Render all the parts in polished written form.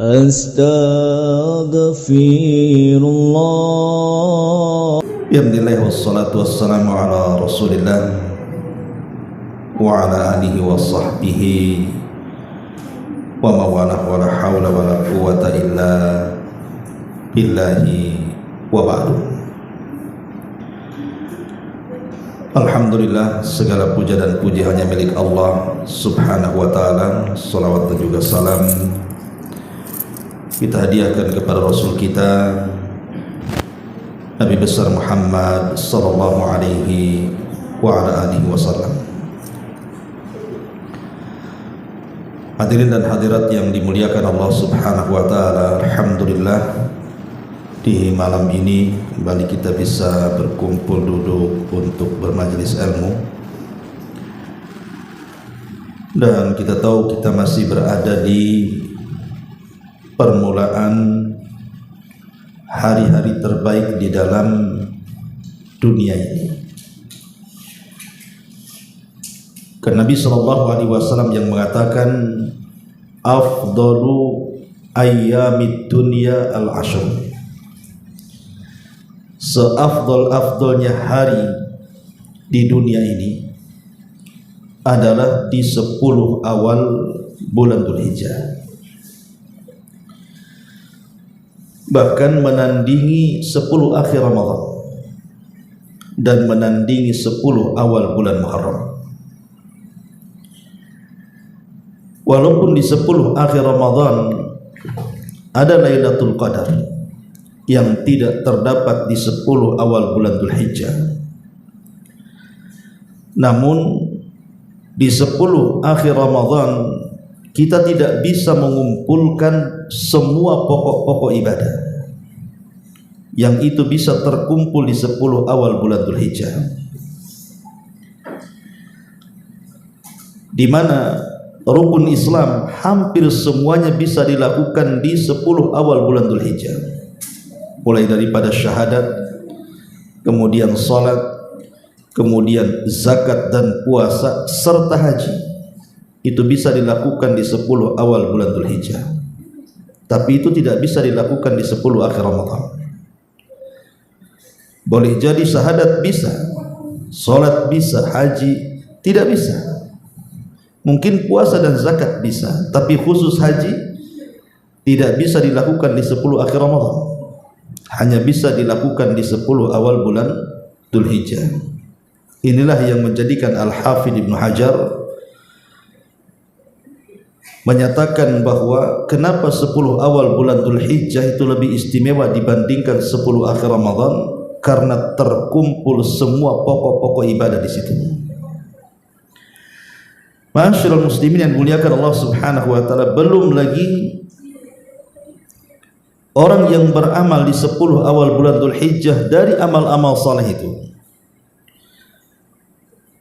Astaghfirullah. Bismillah wassalatu wassalamu ala Rasulillah wa ala alihi wa sahbihi wa mawalah wa la hawla wa la quwwata illa billahi wa ba'du. Alhamdulillah, segala puja dan puji hanya milik Allah subhanahu wa ta'ala. Salawat dan juga salam kita hadiahkan kepada Rasul kita Nabi besar Muhammad sallallahu alaihi wa ala alihi wasallam. Hadirin dan hadirat yang dimuliakan Allah subhanahu wa ta'ala, alhamdulillah di malam ini kembali kita bisa berkumpul duduk untuk bermajelis ilmu, dan kita tahu kita masih berada di permulaan hari-hari terbaik di dalam dunia ini. Karena Nabi sallallahu alaihi wasallam yang mengatakan afdalu ayyamid dunya al-ashr, seafdal-afdalnya hari di dunia ini adalah di 10 awal bulan Dzulhijjah, bahkan menandingi 10 akhir Ramadan dan menandingi 10 awal bulan Muharram. Walaupun di 10 akhir Ramadan ada Lailatul Qadar yang tidak terdapat di 10 awal bulan Dzulhijjah, namun di 10 akhir Ramadan kita tidak bisa mengumpulkan semua pokok-pokok ibadah yang itu bisa terkumpul di 10 awal bulan Dzulhijjah, di mana rukun Islam hampir semuanya bisa dilakukan di 10 awal bulan Dzulhijjah, mulai daripada syahadat, kemudian salat, kemudian zakat dan puasa serta haji. Itu bisa dilakukan di 10 awal bulan Dzulhijjah, tapi itu tidak bisa dilakukan di 10 akhir Ramadan. Boleh jadi syahadat bisa, salat bisa, haji tidak bisa. Mungkin puasa dan zakat bisa, tapi khusus haji tidak bisa dilakukan di 10 akhir Ramadan, hanya bisa dilakukan di 10 awal bulan Dzulhijjah. Inilah yang menjadikan Al-Hafidh Ibnu Hajar menyatakan bahwa kenapa 10 awal bulan Dzulhijjah itu lebih istimewa dibandingkan 10 akhir Ramadan, karena terkumpul semua pokok-pokok ibadah di situ. Ma'asyiral muslimin yang dimuliakan Allah subhanahu wa ta'ala, belum lagi orang yang beramal di 10 awal bulan Dzulhijjah dari amal-amal saleh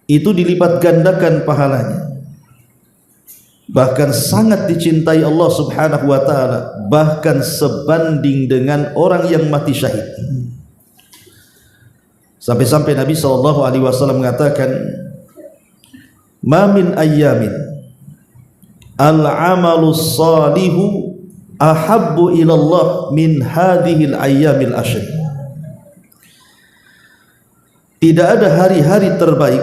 itu dilipat gandakan pahalanya, bahkan sangat dicintai Allah subhanahu wa ta'ala, bahkan sebanding dengan orang yang mati syahid. Sampai-sampai Nabi sallallahu alaihi wasallam mengatakan, ma min ayyamin al-amalu salihu ahabbu ilallah min hadhil ayyamil ashr. Tidak ada hari-hari terbaik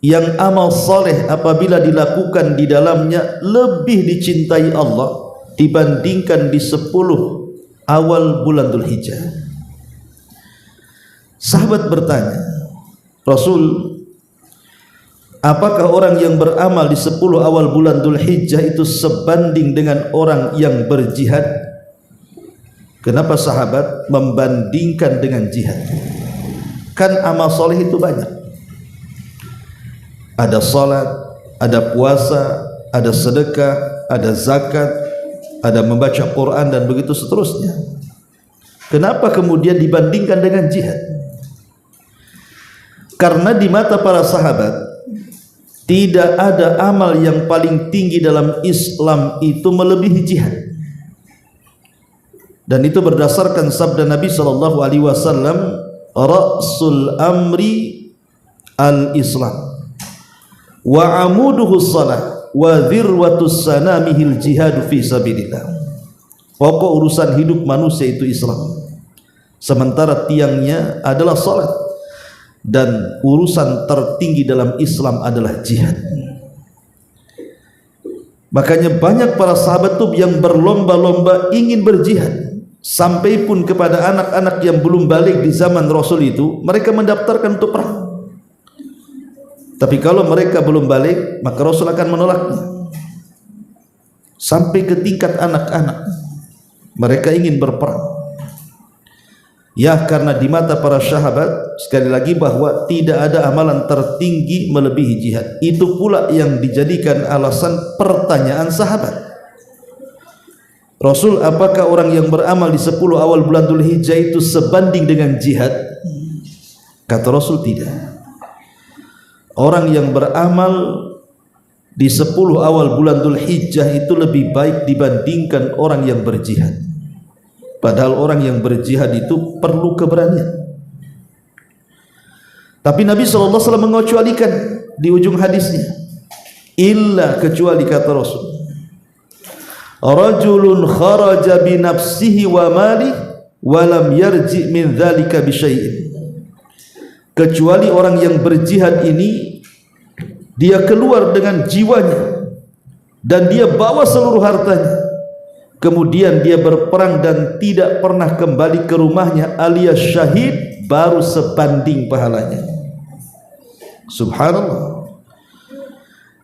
yang amal saleh apabila dilakukan di dalamnya lebih dicintai Allah dibandingkan di 10 awal bulan Dzulhijjah. Sahabat bertanya, Rasul, apakah orang yang beramal di 10 awal bulan Dzulhijjah itu sebanding dengan orang yang berjihad? Kenapa sahabat membandingkan dengan jihad? Kan amal soleh itu banyak. Ada salat, ada puasa, ada sedekah, ada zakat, ada membaca Quran dan begitu seterusnya. Kenapa kemudian dibandingkan dengan jihad? Karena di mata para sahabat tidak ada amal yang paling tinggi dalam Islam itu melebihi jihad. Dan itu berdasarkan sabda Nabi sallallahu alaihi wasallam, ra'sul amri al-Islam wa amuduhu shalah wa dhirwatus sanamihil jihad fi sabilillah. Pokok urusan hidup manusia itu Islam, sementara tiangnya adalah salat, dan urusan tertinggi dalam Islam adalah jihad. Makanya banyak para sahabat tuh yang berlomba-lomba ingin berjihad, sampai pun kepada anak-anak yang belum balik di zaman Rasul itu mereka mendaftarkan untuk perang. Tapi kalau mereka belum balik, maka Rasul akan menolaknya. Sampai ke tingkat anak-anak, mereka ingin berperang. Ya, karena di mata para sahabat, sekali lagi, bahwa tidak ada amalan tertinggi melebihi jihad. Itu pula yang dijadikan alasan pertanyaan sahabat. Rasul, apakah orang yang beramal di 10 awal bulan Dzulhijjah itu sebanding dengan jihad? Kata Rasul, tidak. Orang yang beramal di 10 awal bulan Dzulhijjah itu lebih baik dibandingkan orang yang berjihad. Padahal orang yang berjihad itu perlu keberanian. Tapi Nabi SAW mengecualikan di ujung hadisnya, illa, kecuali, kata Rasul, rajulun kharaja bi nafsihi wa mali wa lam yarji min dzalika bi syai'in. Kecuali orang yang berjihad ini, dia keluar dengan jiwanya dan dia bawa seluruh hartanya, kemudian dia berperang dan tidak pernah kembali ke rumahnya alias syahid, baru sebanding pahalanya. Subhanallah.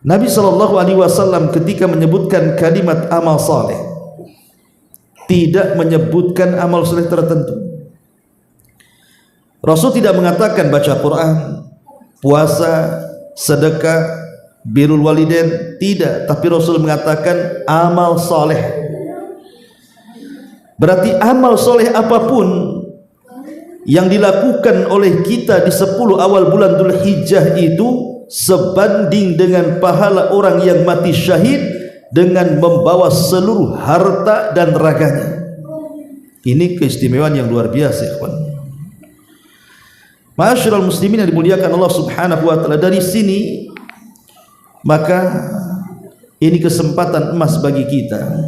Nabi SAW ketika menyebutkan kalimat amal saleh, tidak menyebutkan amal saleh tertentu. Rasul tidak mengatakan baca Quran, puasa, sedekah, birrul walidain, tidak. Tapi Rasul mengatakan amal saleh. Berarti amal soleh apapun yang dilakukan oleh kita di 10 awal bulan Dzulhijjah itu sebanding dengan pahala orang yang mati syahid dengan membawa seluruh harta dan raganya. Ini keistimewaan yang luar biasa, ikhwan. Ma'asyiral muslimin yang dimuliakan Allah Subhanahu wa taala, dari sini maka ini kesempatan emas bagi kita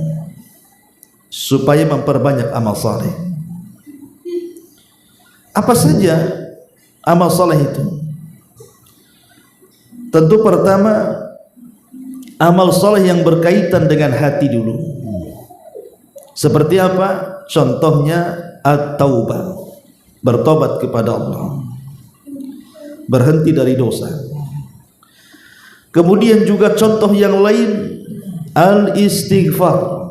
supaya memperbanyak amal saleh. Apa saja amal saleh itu? Tentu pertama, amal saleh yang berkaitan dengan hati dulu. Seperti apa? Contohnya at-taubah, bertobat kepada Allah, berhenti dari dosa. Kemudian juga contoh yang lain, al-istighfar,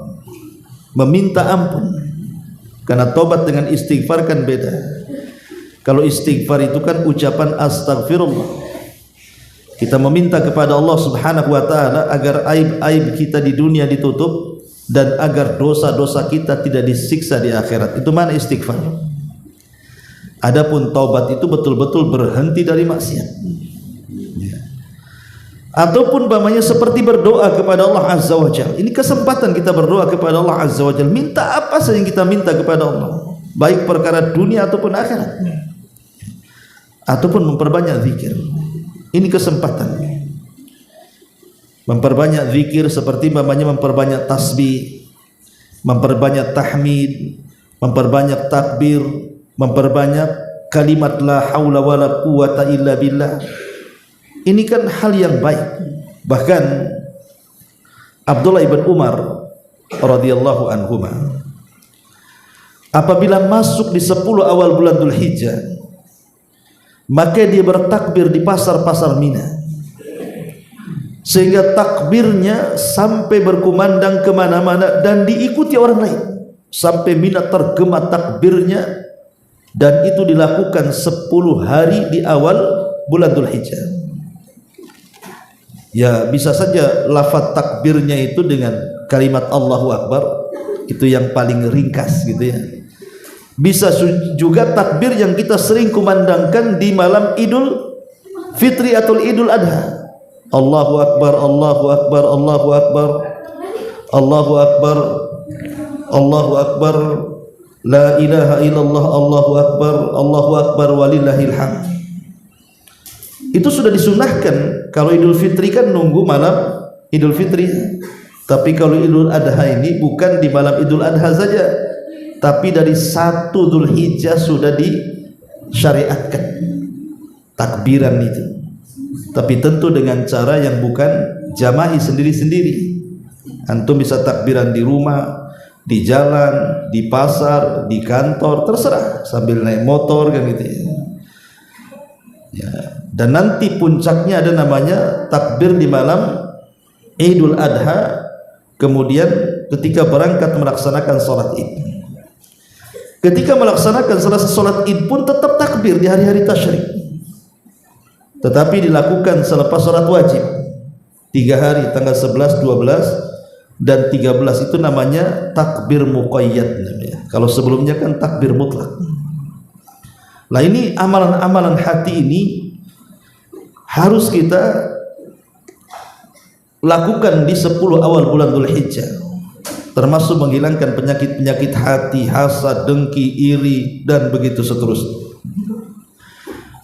meminta ampun. Karena tobat dengan istighfar kan beda. Kalau istighfar itu kan ucapan astagfirullah, kita meminta kepada Allah Subhanahu wa taala agar aib-aib kita di dunia ditutup dan agar dosa-dosa kita tidak disiksa di akhirat. Itu mana istighfar. Adapun taubat itu betul-betul berhenti dari maksiat. Ataupun umpamanya seperti berdoa kepada Allah Azza wa Jalla. Ini kesempatan kita berdoa kepada Allah Azza wa Jalla. Minta apa saja yang kita minta kepada Allah, baik perkara dunia ataupun akhirat. Ataupun memperbanyak zikir. Ini kesempatan. Memperbanyak zikir seperti umpamanya memperbanyak tasbih, memperbanyak tahmid, memperbanyak takbir, memperbanyak kalimat la haula wala quwata illa billah. Ini kan hal yang baik. Bahkan Abdullah ibn Umar radhiyallahu anhuma, apabila masuk di 10 awal bulan Dzulhijjah, maka dia bertakbir di pasar-pasar Mina, sehingga takbirnya sampai berkumandang kemana-mana dan diikuti orang lain, sampai Mina tergema takbirnya. Dan itu dilakukan 10 hari di awal bulan Dzulhijjah. Ya, bisa saja lafaz takbirnya itu dengan kalimat Allahu Akbar, itu yang paling ringkas gitu ya. Bisa juga takbir yang kita sering kumandangkan di malam Idul Fitri atau Idul Adha. Allahu Akbar, Allahu Akbar, Allahu Akbar, Allahu Akbar, Allahu Akbar, la ilaha illallah, Allahu Akbar, Allahu Akbar walillahil hamd. Itu sudah disunahkan. Kalau Idul Fitri kan nunggu malam Idul Fitri. Tapi kalau Idul Adha ini bukan di malam Idul Adha saja, tapi dari 1 Dzulhijjah sudah disyariatkan takbiran itu. Tapi tentu dengan cara yang bukan jama'i sendiri-sendiri. Antum bisa takbiran di rumah, di jalan, di pasar, di kantor, terserah, sambil naik motor kan gitu ya. Ya. Dan nanti puncaknya ada namanya takbir di malam Idul Adha. Kemudian ketika berangkat melaksanakan sholat Id, ketika melaksanakan sholat Id pun tetap takbir di hari-hari tasyrik, tetapi dilakukan selepas sholat wajib 3 hari, tanggal 11, 12 dan 13 itu namanya takbir muqayyad namanya. Kalau sebelumnya kan takbir mutlak. Nah ini amalan-amalan hati ini harus kita lakukan di 10 awal bulan Dzulhijjah, termasuk menghilangkan penyakit-penyakit hati, hasad, dengki, iri dan begitu seterusnya.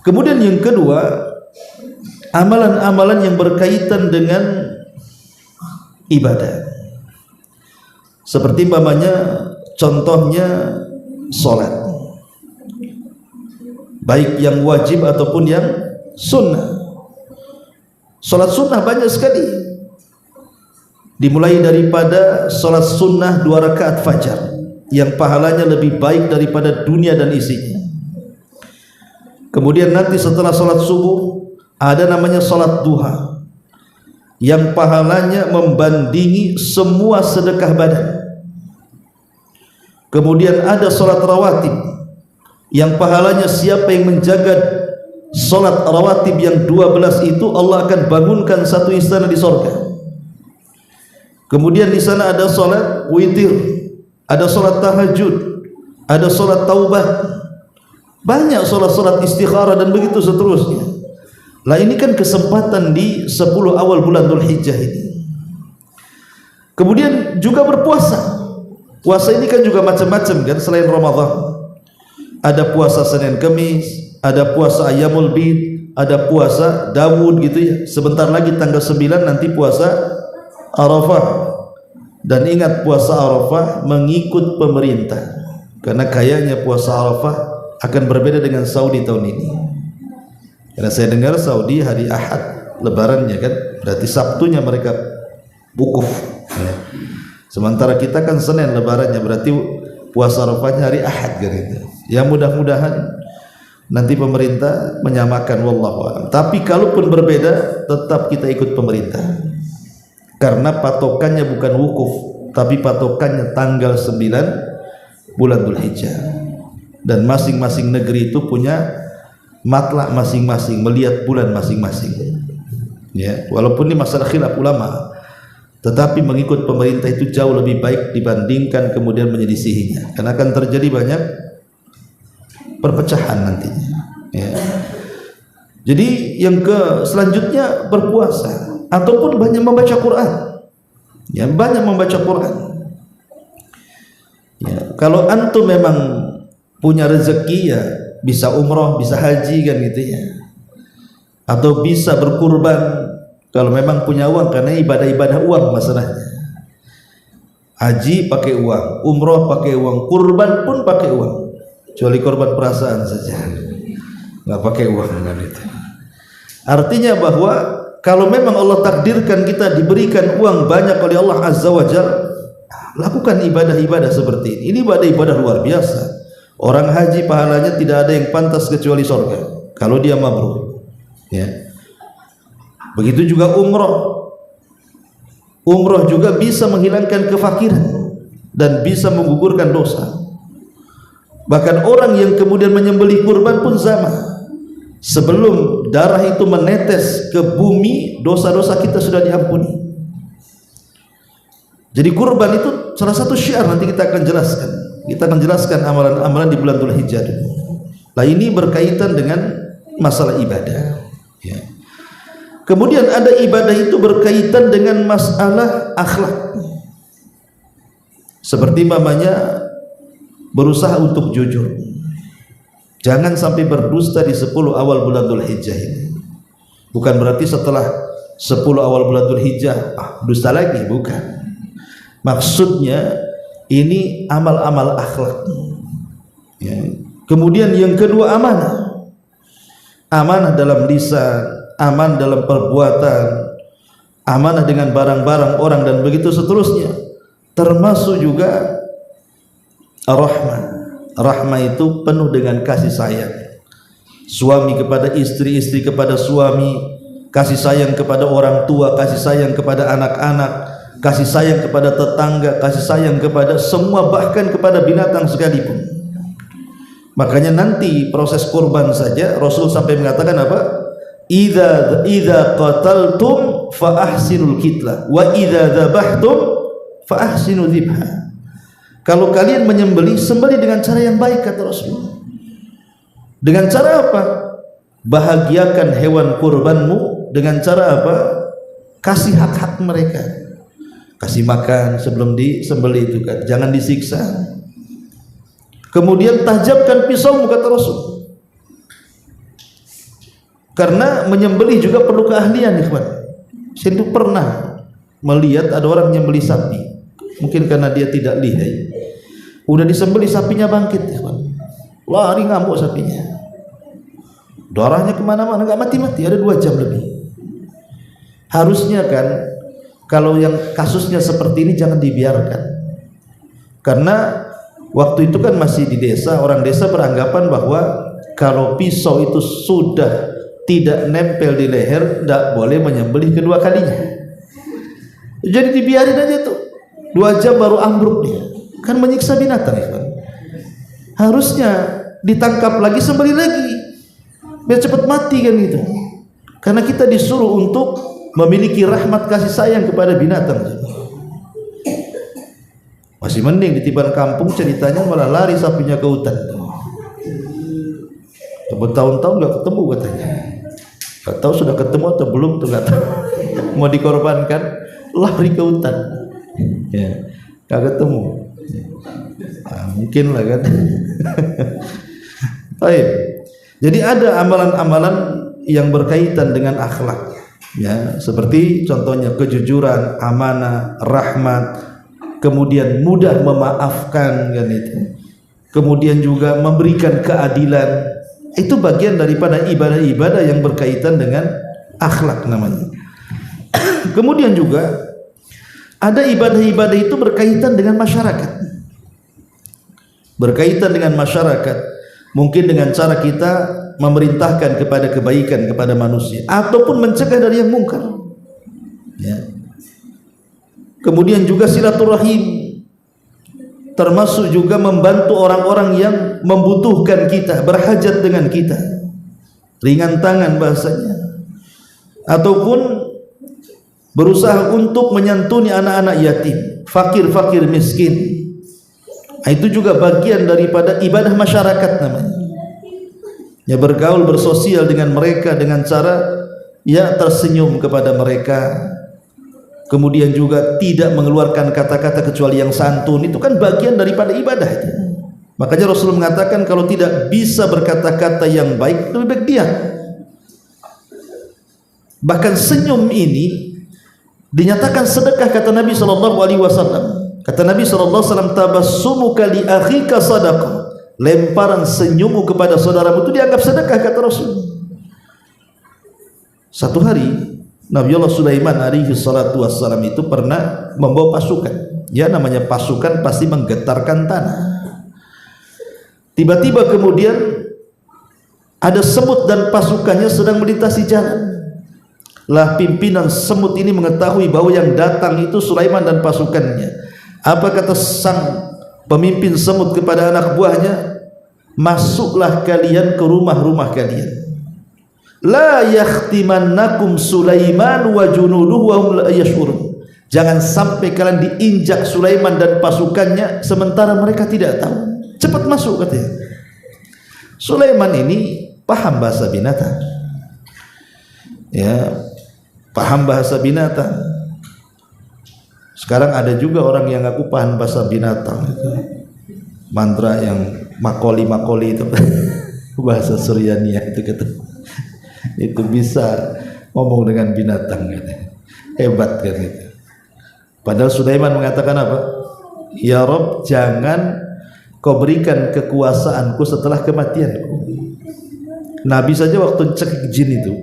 Kemudian yang kedua, amalan-amalan yang berkaitan dengan ibadah, seperti umpamanya contohnya salat, baik yang wajib ataupun yang sunnah. Salat sunnah banyak sekali, dimulai daripada salat sunnah 2 rakaat fajar yang pahalanya lebih baik daripada dunia dan isinya. Kemudian nanti setelah salat subuh ada namanya salat duha yang pahalanya membandingi semua sedekah badan. Kemudian ada salat rawatib yang pahalanya siapa yang menjaga salat rawatib yang 12 itu Allah akan bangunkan satu istana di surga. Kemudian di sana ada salat witir, ada salat tahajud, ada salat taubat, banyak salat-salat istikharah dan begitu seterusnya. Lah ini kan kesempatan di 10 awal bulan Dzulhijjah ini. Kemudian juga berpuasa. Puasa ini kan juga macam-macam kan, selain Ramadan. Ada puasa Senin Kamis, ada puasa Ayyamul Bid, ada puasa Daud gitu ya. Sebentar lagi tanggal 9 nanti puasa Arafah. Dan ingat, puasa Arafah mengikut pemerintah, karena kayaknya puasa Arafah akan berbeda dengan Saudi tahun ini. Karena saya dengar Saudi hari Ahad lebarannya kan, berarti Sabtunya mereka wukuf ya. Sementara kita kan Senin lebarannya, berarti puasa Arafahnya hari Ahad gitu. Ya mudah-mudahan nanti pemerintah menyamakan, wallahu a'lam. Tapi kalaupun berbeda, tetap kita ikut pemerintah, karena patokannya bukan wukuf, tapi patokannya tanggal 9 bulan Dzulhijjah. Dan masing-masing negeri itu punya matlak masing-masing, melihat bulan masing-masing ya. Walaupun ini masalah khilaf ulama, tetapi mengikut pemerintah itu jauh lebih baik dibandingkan kemudian menyelisihinya, karena akan terjadi banyak perpecahan nantinya ya. Jadi yang selanjutnya berpuasa ataupun banyak membaca Quran ya, banyak membaca Quran ya. Kalau antum memang punya rezeki ya bisa umroh, bisa haji kan gitu ya, atau bisa berkurban kalau memang punya uang, karena ibadah-ibadah uang masalahnya. Haji pakai uang, umroh pakai uang, kurban pun pakai uang, kecuali korban perasaan saja nggak pakai uang kan itu. Artinya bahwa kalau memang Allah takdirkan kita diberikan uang banyak oleh Allah Azza wa Jalla, lakukan ibadah-ibadah seperti ini. Ini ibadah-ibadah luar biasa. Orang haji pahalanya tidak ada yang pantas kecuali surga kalau dia mabrur ya. Begitu juga umroh. Umroh juga bisa menghilangkan kefakiran dan bisa menggugurkan dosa. Bahkan orang yang kemudian menyembelih kurban pun sama, sebelum darah itu menetes ke bumi, dosa-dosa kita sudah diampuni. Jadi kurban itu salah satu syiar, nanti kita akan jelaskan. Kita akan jelaskan amalan-amalan di bulan Dzulhijjah. Nah ini berkaitan dengan masalah ibadah ya. Kemudian ada ibadah itu berkaitan dengan masalah akhlak, seperti mamanya berusaha untuk jujur. Jangan sampai berdusta di 10 awal bulan Dzulhijjah ini. Bukan berarti setelah 10 awal bulan Dzulhijjah dusta lagi, bukan. Maksudnya ini amal-amal akhlak. Ya. Kemudian yang kedua amanah. Amanah dalam lisan, aman dalam perbuatan, amanah dengan barang-barang orang dan begitu seterusnya. Termasuk juga rahmah. Rahmah itu penuh dengan kasih sayang. Suami kepada istri, istri kepada suami, kasih sayang kepada orang tua, kasih sayang kepada anak-anak, kasih sayang kepada tetangga, kasih sayang kepada semua, bahkan kepada binatang sekalipun. Makanya nanti proses kurban saja Rasul sampai mengatakan apa? Idza qataltum fa ahsinul qitlah wa idza dzabhtum fa ahsinu dzibha. Kalau kalian menyembelih, sembelih dengan cara yang baik, kata Rasul. Dengan cara apa? Bahagiakan hewan kurbanmu dengan cara apa? Kasih hak-hak mereka. Kasih makan sebelum disembelih itu kan, jangan disiksa. Kemudian tajamkan pisaumu, kata Rasul. Karena menyembelih juga perlu keahlian, ikhwan. Saya itu pernah melihat ada orang menyembelih sapi. Mungkin karena dia tidak lihai. Udah disembelih sapinya bangkit, ikhwan. Lari ngamuk sapinya. Darahnya kemana-mana, nggak mati-mati, ada 2 jam lebih. Harusnya kan kalau yang kasusnya seperti ini jangan dibiarkan. Karena waktu itu kan masih di desa, orang desa beranggapan bahwa kalau pisau itu sudah tidak nempel di leher, tidak boleh menyembelih kedua kalinya. Jadi dibiarin aja tuh, 2 jam baru ambruk dia. Kan menyiksa binatang, ya kan? Harusnya ditangkap lagi, sembelih lagi, biar cepat mati kan gitu. Karena kita disuruh untuk memiliki rahmat kasih sayang kepada binatang. Masih mending di tiban kampung ceritanya malah lari sapinya ke hutan. Bertahun-tahun nggak ketemu katanya. Gak tahu sudah ketemu atau belum tuh, nggak tahu. Mau dikorbankan, lari ke hutan. Ya, nggak ketemu. Nah, mungkin lah kan. Baik. Jadi ada amalan-amalan yang berkaitan dengan akhlak, ya, seperti contohnya kejujuran, amanah, rahmat, kemudian mudah memaafkan kan itu. Kemudian juga memberikan keadilan. Itu bagian daripada ibadah-ibadah yang berkaitan dengan akhlak namanya. Kemudian juga ada ibadah-ibadah itu berkaitan dengan masyarakat. Berkaitan dengan masyarakat, mungkin dengan cara kita memerintahkan kepada kebaikan kepada manusia ataupun mencegah dari yang mungkar. Ya. Kemudian juga silaturahim, termasuk juga membantu orang-orang yang membutuhkan kita, berhajat dengan kita, ringan tangan bahasanya, ataupun berusaha untuk menyantuni anak-anak yatim, fakir-fakir miskin. Itu juga bagian daripada ibadah masyarakat namanya. Ya, bergaul, bersosial dengan mereka dengan cara ya tersenyum kepada mereka. Kemudian juga tidak mengeluarkan kata-kata kecuali yang santun. Itu kan bagian daripada ibadah itu. Makanya Rasul mengatakan kalau tidak bisa berkata-kata yang baik, lebih baik diam. Bahkan senyum ini dinyatakan sedekah, kata Nabi SAW. Kata Nabi SAW, tabassumuka li akhika sadaqah. Lemparan senyummu kepada saudaramu itu dianggap sedekah, kata Rasul. Satu hari Nabiullah Sulaiman alaihi salatu wassalam itu pernah membawa pasukan. Ya, namanya pasukan pasti menggetarkan tanah. Tiba-tiba kemudian ada semut dan pasukannya sedang melintasi jalan. Lah pimpinan semut ini mengetahui bahwa yang datang itu Sulaiman dan pasukannya. Apa kata sang pemimpin semut kepada anak buahnya? Masuklah kalian ke rumah-rumah kalian. La yakhtimannakum Sulaiman wa junuduhu wa hum la yashurun. Jangan sampai kalian diinjak Sulaiman dan pasukannya sementara mereka tidak tahu. Cepat masuk, katanya. Sulaiman ini paham bahasa binatang. Ya, paham bahasa binatang. Sekarang ada juga orang yang ngaku paham bahasa binatang itu. Mantra yang makoli-makoli itu bahasa Suryania itu kata. Itu bisa ngomong dengan binatang kan. Hebat kan itu. Padahal Sulaiman mengatakan apa? Ya Rob, jangan kau berikan kekuasaanku setelah kematianku. Nabi saja waktu cekik jin itu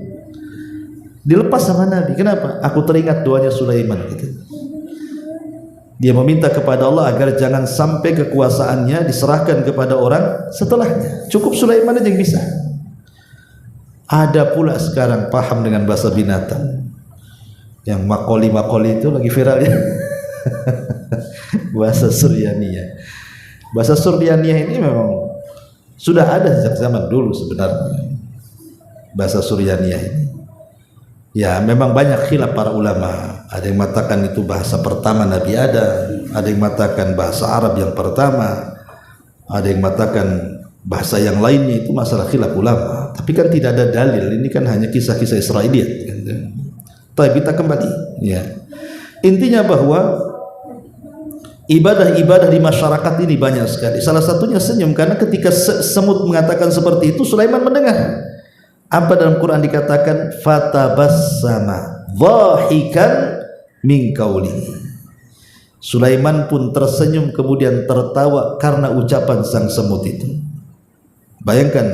dilepas sama Nabi. Kenapa? Aku teringat doanya Sulaiman gitu. Dia meminta kepada Allah agar jangan sampai kekuasaannya diserahkan kepada orang setelahnya. Cukup Sulaiman aja yang bisa. Ada pula sekarang paham dengan bahasa binatang. Yang makoli-makoli itu lagi viral ya. Bahasa Suryaniyah. Bahasa Suryaniyah ini memang sudah ada sejak zaman dulu sebenarnya. Bahasa Suryaniyah ini. Ya, memang banyak khilaf para ulama. Ada yang mengatakan itu bahasa pertama Nabi Adam, ada yang mengatakan bahasa Arab yang pertama, ada yang mengatakan bahasa yang lainnya. Itu masalah khilaf ulama. Tapi kan tidak ada dalil. Ini kan hanya kisah-kisah Israiliyat. Tapi kita kembali. Ya. Intinya bahwa ibadah-ibadah di masyarakat ini banyak sekali. Salah satunya senyum, karena ketika semut mengatakan seperti itu, Sulaiman mendengar. Apa dalam Quran dikatakan? Fatabassama dhahikan min qawlihi. Sulaiman pun tersenyum kemudian tertawa karena ucapan sang semut itu. Bayangkan,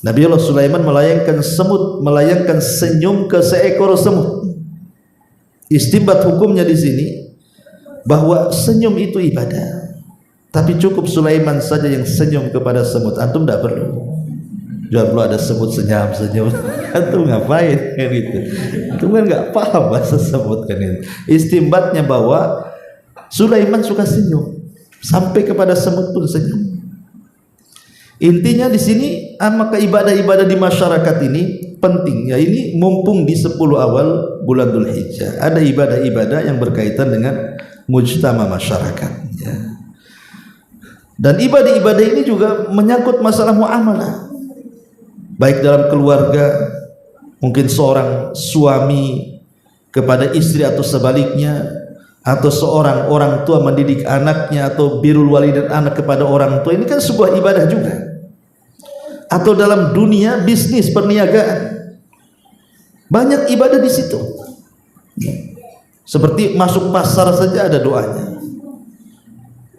Nabi Allah Sulaiman melayangkan senyum ke seekor semut. Istinbat hukumnya di sini bahwa senyum itu ibadah. Tapi cukup Sulaiman saja yang senyum kepada semut. Antum tidak perlu. Jangan perlu ada semut senyum. Antum ngapain kan itu? Antum kan nggak paham bahasa semut kan itu. Istinbatnya bahwa Sulaiman suka senyum, sampai kepada semut pun senyum. Intinya di sini, maka ibadah-ibadah di masyarakat ini penting. Ya, ini mumpung di 10 awal bulan Dzulhijjah ada ibadah-ibadah yang berkaitan dengan mujtama masyarakat. Ya. Dan ibadah-ibadah ini juga menyangkut masalah muamalah. Baik dalam keluarga, mungkin seorang suami kepada istri atau sebaliknya, atau seorang orang tua mendidik anaknya, atau birrul walidain anak kepada orang tua. Ini kan sebuah ibadah juga. Atau dalam dunia bisnis perniagaan, banyak ibadah di situ. Seperti masuk pasar saja ada doanya.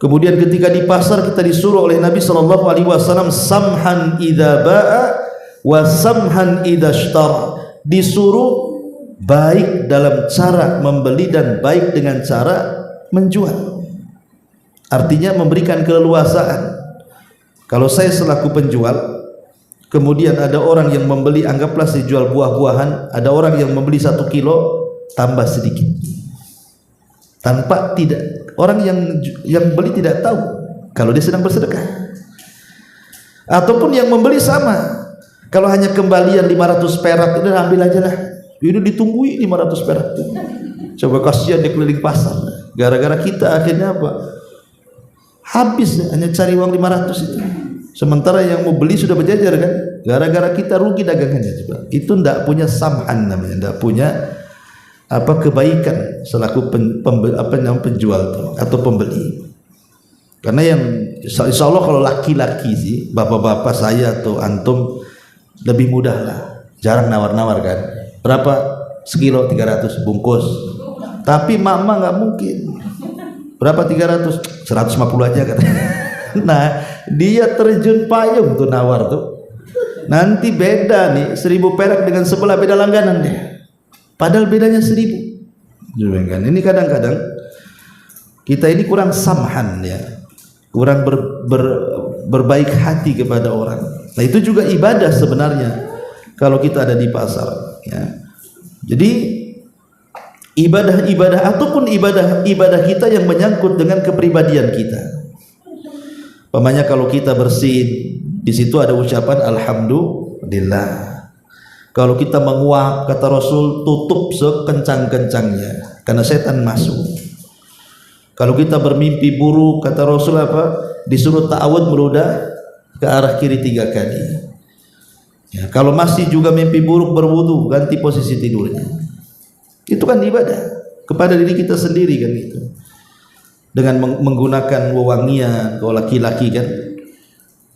Kemudian ketika di pasar kita disuruh oleh Nabi SAW samhan idza ba'a wa samhan idza ishtara. Disuruh baik dalam cara membeli dan baik dengan cara menjual. Artinya memberikan keleluasaan. Kalau saya selaku penjual, kemudian ada orang yang membeli, anggaplah saya jual buah-buahan, ada orang yang membeli 1 kilo tambah sedikit, tanpa tidak orang yang beli tidak tahu kalau dia sedang bersedekah. Ataupun yang membeli sama, kalau hanya kembalian 500 perak, udah ambil aja lah, ini ditunggui 500 perak. Coba kasihan dia keliling pasar, gara-gara kita akhirnya apa? Habis hanya cari uang 500 itu. Sementara yang mau beli sudah berjajar kan, gara-gara kita rugi dagangannya. Coba. Itu ndak punya samhan namanya, ndak punya kebaikan selaku penjual atau pembeli. Karena yang insya Allah kalau laki-laki sih, bapak-bapak saya atau antum lebih mudah lah, jarang nawar-nawar kan. Berapa? Sekilo 300 bungkus. Tapi mama nggak mungkin. Berapa 300? 150 aja kan. Nah, dia terjun payung tuh nawar tuh. Nanti beda nih, 1000 perak dengan sebelah beda langganan dia. Padahal bedanya 1000. Kan? Ini kadang-kadang kita ini kurang samhan ya, kurang berbaik hati kepada orang. Nah itu juga ibadah sebenarnya kalau kita ada di pasar. Ya. Jadi ibadah-ibadah ataupun ibadah kita yang menyangkut dengan kepribadian kita. Pamannya kalau kita bersin, di situ ada ucapan alhamdulillah. Kalau kita menguap, kata Rasul, tutup sekencang-kencangnya karena setan masuk. Kalau kita bermimpi buruk, kata Rasul apa? Disuruh ta'awud meludah ke arah kiri 3 kali. Ya, kalau masih juga mimpi buruk, berwudu, ganti posisi tidurnya. Itu kan ibadah kepada diri kita sendiri kan itu. Dengan menggunakan wewangian, kalau laki-laki kan,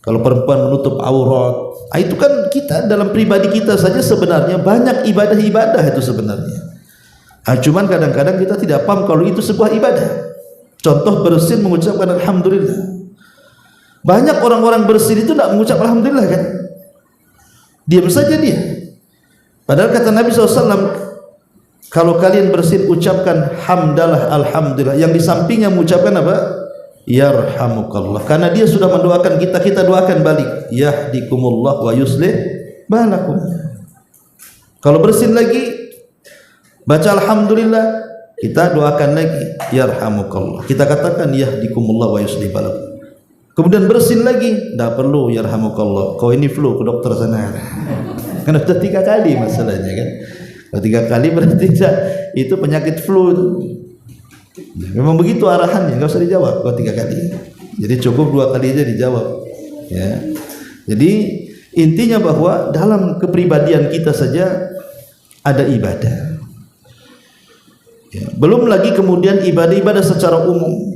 kalau perempuan menutup aurat, itu kan kita dalam pribadi kita saja sebenarnya banyak ibadah-ibadah itu sebenarnya. Cuman kadang-kadang kita tidak paham kalau itu sebuah ibadah. Contoh bersin mengucapkan alhamdulillah. Banyak orang-orang bersin itu tidak mengucap alhamdulillah kan? Diam saja dia. Padahal kata Nabi SAW, kalau kalian bersin ucapkan hamdalah alhamdulillah. Yang di sampingnya mengucapkan apa? Yarhamukallah. Karena dia sudah mendoakan kita, kita doakan balik. Yahdikumullah wa yuslih balakum. Kalau bersin lagi, baca alhamdulillah, kita doakan lagi yarhamukallah. Kita katakan yahdikumullah wa yuslih balakum. Kemudian bersin lagi, tidak perlu yarhamukallah. Kau ini flu, ke dokter sana. Karena sudah 3 kali masalahnya kan. Kalau 3 kali berarti itu penyakit flu itu. Memang begitu arahannya, nggak usah dijawab kalau 3 kali. Jadi cukup 2 kali aja dijawab. Ya. Jadi intinya bahwa dalam kepribadian kita saja ada ibadah. Ya. Belum lagi kemudian ibadah-ibadah secara umum.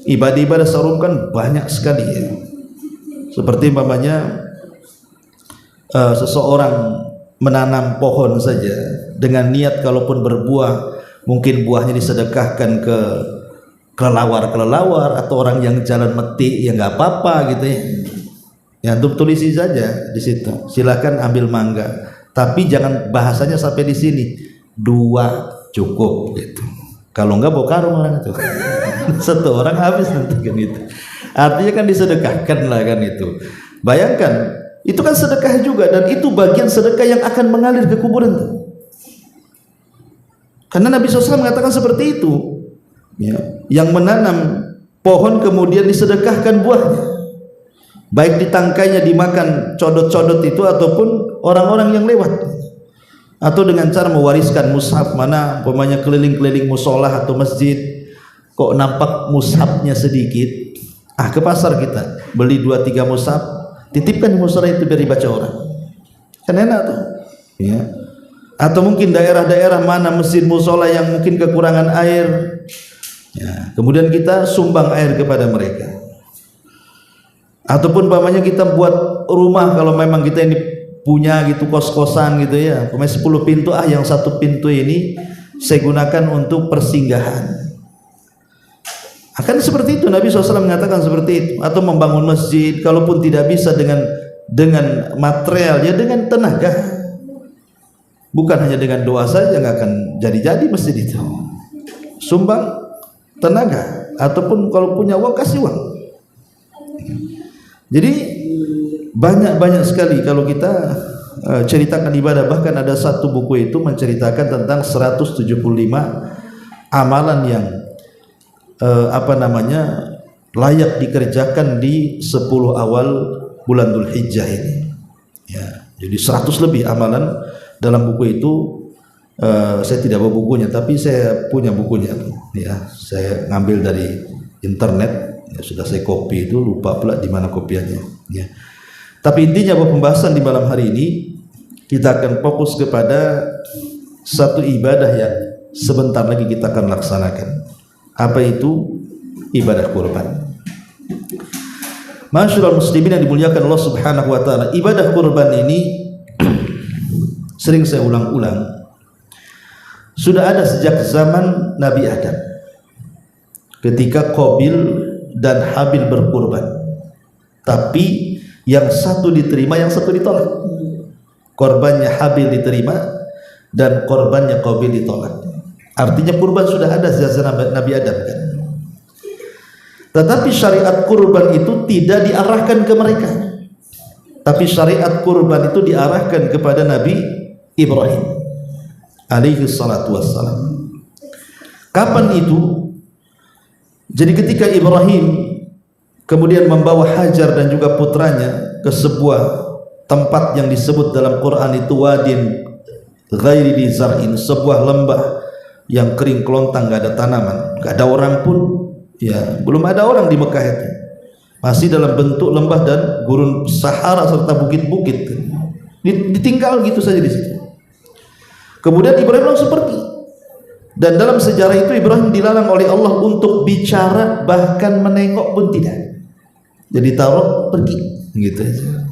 Ibadah-ibadah secara umum kan banyak sekali ya. Seperti umpamanya seseorang menanam pohon saja dengan niat kalaupun berbuah, mungkin buahnya disedekahkan ke kelelawar atau orang yang jalan metik, ya nggak apa-apa gitu ya. Ya untuk tulisi saja di situ. Silakan ambil mangga, tapi jangan bahasanya sampai di sini. 2 cukup gitu. Kalau enggak bawa karung orang itu. 1 orang habis nanti kan itu. Artinya kan disedekahkan lah kan itu. Bayangkan, itu kan sedekah juga, dan itu bagian sedekah yang akan mengalir ke kuburan. Karena Nabi SAW mengatakan seperti itu. Ya, yang menanam pohon kemudian disedekahkan buahnya, baik di tangkainya dimakan codot-codot itu ataupun orang-orang yang lewat, atau dengan cara mewariskan mushaf. Mana umpamanya keliling-keliling musolah atau masjid, kok nampak mushafnya sedikit, ke pasar kita beli 2-3 mushaf, titipkan di musolah itu biar dibaca orang, kan enak tuh ya. Atau mungkin daerah-daerah mana mesin musola yang mungkin kekurangan air ya, kemudian kita sumbang air kepada mereka. Ataupun umpamanya kita buat rumah, kalau memang kita ini punya gitu kos-kosan gitu ya, umpamanya 10 pintu, yang 1 pintu ini saya gunakan untuk persinggahan. Akan seperti itu, Nabi SAW mengatakan seperti itu. Atau membangun masjid, kalaupun tidak bisa dengan material, ya dengan tenaga. Bukan hanya dengan doa saja nggak akan jadi masjid itu. Sumbang tenaga, ataupun kalau punya uang kasih uang. Jadi banyak sekali kalau kita ceritakan ibadah. Bahkan ada satu buku itu menceritakan tentang 175 amalan yang layak dikerjakan di 10 awal bulan Dzulhijjah ini. Ya, jadi 100 lebih amalan. Dalam buku itu saya tidak bawa bukunya, tapi saya punya bukunya. Ya, saya ngambil dari internet. Ya, sudah saya copy itu, lupa pula di mana kopiannya. Ya. Tapi intinya bahwa pembahasan di malam hari ini kita akan fokus kepada satu ibadah yang sebentar lagi kita akan laksanakan. Apa itu? Ibadah kurban. Masyaallah muslimin yang dimuliakan Allah Subhanahu wa taala, ibadah kurban ini sering saya ulang-ulang, sudah ada sejak zaman Nabi Adam, ketika Qabil dan Habil berkurban, tapi yang satu diterima, yang satu ditolak. Korbannya Habil diterima dan korbannya Qabil ditolak. Artinya kurban sudah ada sejak zaman Nabi Adam kan. Tetapi syariat kurban itu tidak diarahkan ke mereka, tapi syariat kurban itu diarahkan kepada Nabi Ibrahim alaihi salatu wassalam. Kapan itu? Jadi ketika Ibrahim kemudian membawa Hajar dan juga putranya ke sebuah tempat yang disebut dalam Quran itu wadin ghairi di zar'in, sebuah lembah yang kering kelontang, gak ada tanaman, gak ada orang pun ya, belum ada orang di Mekah itu, masih dalam bentuk lembah dan gurun Sahara serta bukit-bukit, ditinggal gitu saja di situ. Kemudian Ibrahim langsung pergi, dan dalam sejarah itu Ibrahim dilarang oleh Allah untuk bicara, bahkan menengok pun tidak. Jadi taruh pergi gitu aja.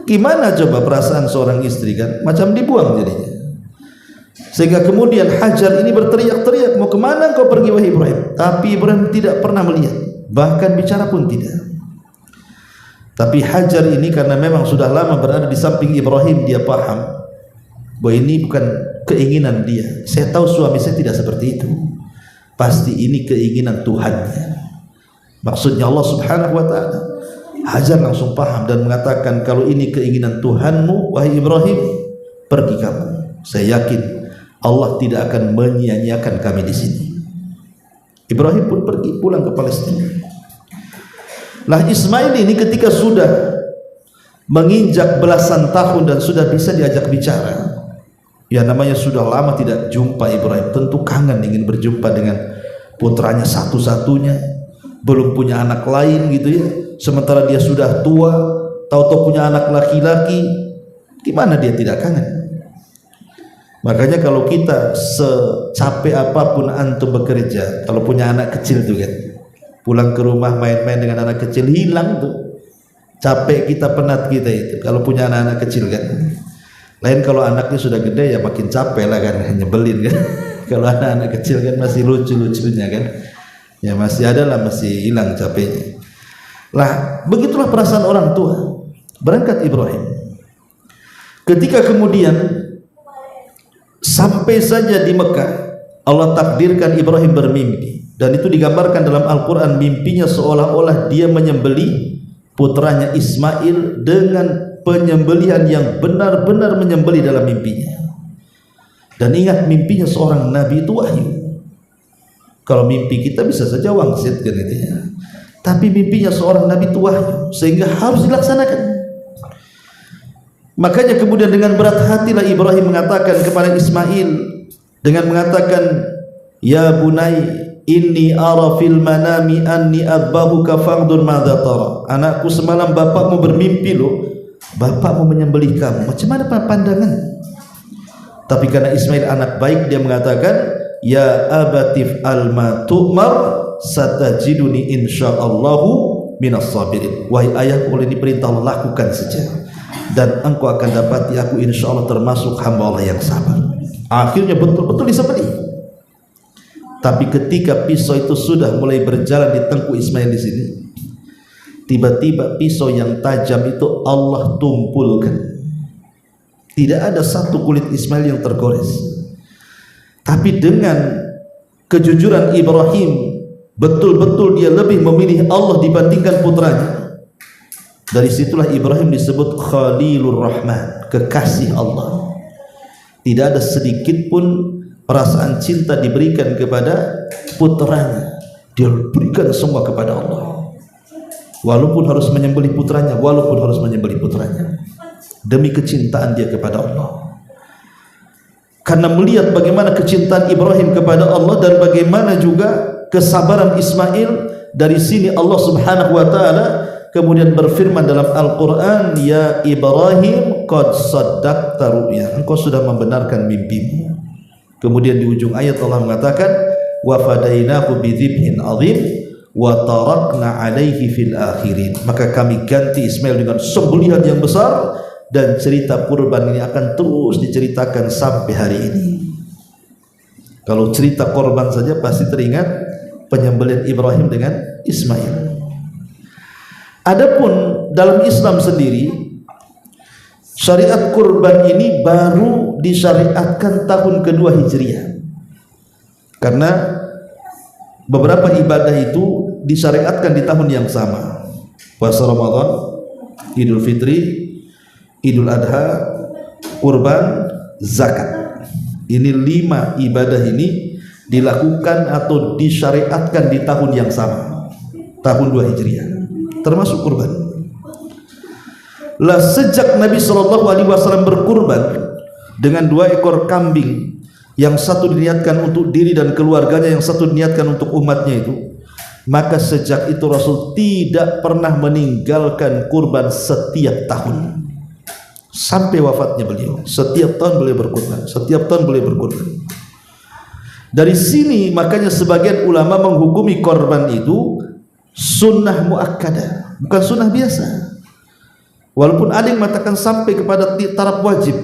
Gimana coba perasaan seorang istri kan? Macam dibuang jadinya. Sehingga kemudian Hajar ini berteriak-teriak, mau kemana kau pergi wahai Ibrahim? Tapi Ibrahim tidak pernah melihat, bahkan bicara pun tidak. Tapi Hajar ini karena memang sudah lama berada di samping Ibrahim, dia paham bahwa ini bukan keinginan dia. Saya tahu suami saya tidak seperti itu, pasti ini keinginan Tuhannya, maksudnya Allah subhanahu wa ta'ala. Hajar langsung paham dan mengatakan, kalau ini keinginan Tuhanmu wahai Ibrahim, pergi kamu. Saya yakin Allah tidak akan menyia-nyiakan kami di sini. Ibrahim pun pergi pulang ke Palestina. Nah, Ismail ini ketika sudah menginjak belasan tahun dan sudah bisa diajak bicara, ya namanya sudah lama tidak jumpa Ibrahim, tentu kangen ingin berjumpa dengan putranya satu-satunya, belum punya anak lain gitu ya. Sementara dia sudah tua, tahu-tahu punya anak laki-laki, gimana dia tidak kangen? Makanya kalau kita secapek apapun antum bekerja, kalau punya anak kecil tuh kan, pulang ke rumah main-main dengan anak kecil, hilang tuh capek kita, penat kita itu kalau punya anak-anak kecil kan. Lain kalau anaknya sudah gede ya makin capek lah kan, nyebelin kan. Kalau anak-anak kecil kan masih lucu-lucunya kan, ya masih ada lah, masih hilang capeknya. Lah begitulah perasaan orang tua. Berangkat Ibrahim, ketika kemudian sampai saja di Mekah, Allah takdirkan Ibrahim bermimpi, dan itu digambarkan dalam Al-Quran. Mimpinya seolah-olah dia menyembelih putranya Ismail dengan penyembelihan yang benar-benar menyembelih dalam mimpinya. Dan ingat, mimpinya seorang nabi itu wahyu. Kalau mimpi kita bisa saja wangsit kan itu ya, tapi mimpinya seorang nabi itu wahyu, sehingga harus dilaksanakan. Makanya kemudian dengan berat hatilah Ibrahim mengatakan kepada Ismail dengan mengatakan, ya bunai inni ara fil manami anni adbahuka fangdur madza tara. Anakku, semalam bapakmu bermimpi loh, bapakmu menyembelih kamu, macam mana pandangan? Tapi karena Ismail anak baik, dia mengatakan, ya abatif alma tu'mar satajiduni insyaallahu minas sabirin. Wahai ayahku, oleh diperintah Allah, lakukan saja dan engkau akan dapati aku insyaallah termasuk hamba Allah yang sabar. Akhirnya betul-betul disembelih. Tapi ketika pisau itu sudah mulai berjalan di tengkuk Ismail di sini, tiba-tiba pisau yang tajam itu Allah tumpulkan. Tidak ada satu kulit Ismail yang tergores. Tapi dengan kejujuran Ibrahim, betul-betul dia lebih memilih Allah dibandingkan putranya. Dari situlah Ibrahim disebut Khalilur Rahman, kekasih Allah. Tidak ada sedikit pun perasaan cinta diberikan kepada putranya, dia berikan semua kepada Allah. Walaupun harus menyembelih putranya, demi kecintaan dia kepada Allah. Karena melihat bagaimana kecintaan Ibrahim kepada Allah dan bagaimana juga kesabaran Ismail, dari sini Allah Subhanahu wa taala kemudian berfirman dalam Al-Quran, ya Ibrahim qad saddaqta ru'ya, engkau sudah membenarkan mimpimu. Kemudian di ujung ayat Allah mengatakan, wa fadainahu bidzibhin azim wa tarakna alaihi fil akhirin. Maka kami ganti Ismail dengan sembelihan yang besar, dan cerita kurban ini akan terus diceritakan sampai hari ini. Kalau cerita korban saja pasti teringat penyembelihan Ibrahim dengan Ismail. Adapun dalam Islam sendiri, syariat kurban ini baru disyariatkan tahun kedua Hijriah. Karena beberapa ibadah itu disyariatkan di tahun yang sama. Puasa Ramadan, Idul Fitri, Idul Adha, kurban, zakat. Ini 5 ibadah ini dilakukan atau disyariatkan di tahun yang sama, tahun 2 Hijriah, termasuk kurban. Lah sejak Nabi SAW berkurban dengan 2 ekor kambing, yang satu diniatkan untuk diri dan keluarganya, yang satu diniatkan untuk umatnya itu, maka sejak itu Rasul tidak pernah meninggalkan kurban setiap tahun sampai wafatnya beliau. Setiap tahun beliau berkurban, setiap tahun beliau berkurban. Dari sini makanya sebagian ulama menghukumi korban itu sunnah muakkadah, bukan sunnah biasa. Walaupun ada yang mengatakan sampai kepada taraf wajib.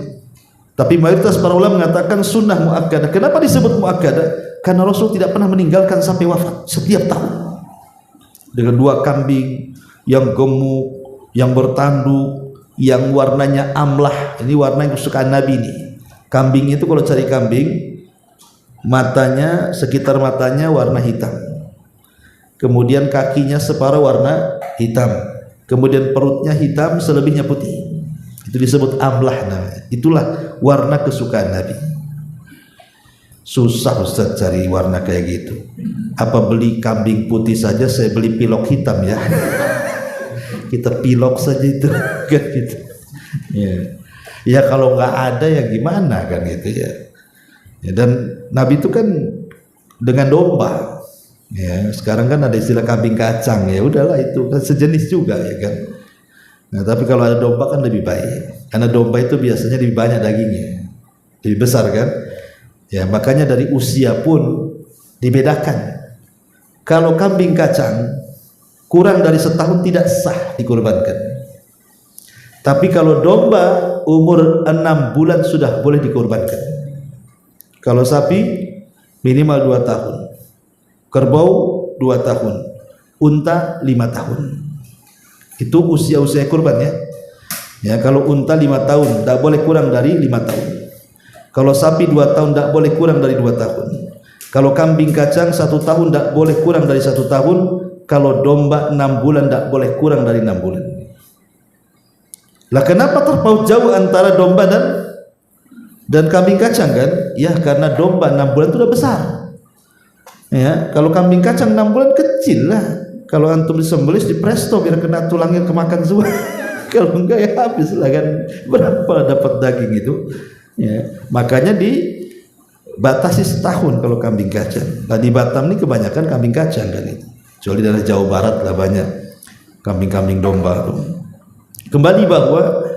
Tapi mayoritas para ulama mengatakan sunnah muakkadah. Kenapa disebut muakkadah? Karena Rasul tidak pernah meninggalkan sampai wafat, setiap tahun. Dengan 2 kambing yang gemuk, yang bertanduk, yang warnanya amlah. Ini warna yang kesukaan Nabi ini. Kambing itu kalau cari kambing, matanya, sekitar matanya warna hitam. Kemudian kakinya separuh warna hitam. Kemudian perutnya hitam, selebihnya putih. Itu disebut amlah namanya. Itulah warna kesukaan Nabi. Susah Ustaz cari warna kayak gitu. Apa beli kambing putih saja, saya beli pilok hitam ya. Kita pilok saja itu kan gitu. Ya. Ya kalau nggak ada ya gimana kan gitu ya. Ya, dan Nabi itu kan dengan domba. Ya, sekarang kan ada istilah kambing kacang, ya udahlah itu kan sejenis juga ya kan. Nah, tapi kalau ada domba kan lebih baik. Karena domba itu biasanya lebih banyak dagingnya. Lebih besar kan? Ya, makanya dari usia pun dibedakan. Kalau kambing kacang kurang dari setahun tidak sah dikurbankan. Tapi kalau domba umur 6 bulan sudah boleh dikurbankan. Kalau sapi minimal 2 tahun. Kerbau 2 tahun. Unta 5 tahun. Itu usia-usia kurban ya. Ya, kalau unta 5 tahun tidak boleh kurang dari 5 tahun. Kalau sapi 2 tahun tidak boleh kurang dari 2 tahun. Kalau kambing kacang 1 tahun tidak boleh kurang dari 1 tahun. Kalau domba 6 bulan tidak boleh kurang dari 6 bulan. Lah kenapa terpaut jauh antara domba dan kambing kacang kan? Ya karena domba 6 bulan itu sudah besar. Ya, kalau kambing kacang 6 bulan kecil lah. Kalau antum disembelih di presto biar kena tulangnya kemakan semua. Kalau enggak ya habis lah kan. Berapa dapat daging itu? Ya, makanya dibatasi setahun kalau kambing kacang. Nah di Batam ini kebanyakan kambing kacang kan itu. Kecuali dari Jawa Barat lah banyak kambing-kambing domba. Kembali bahwa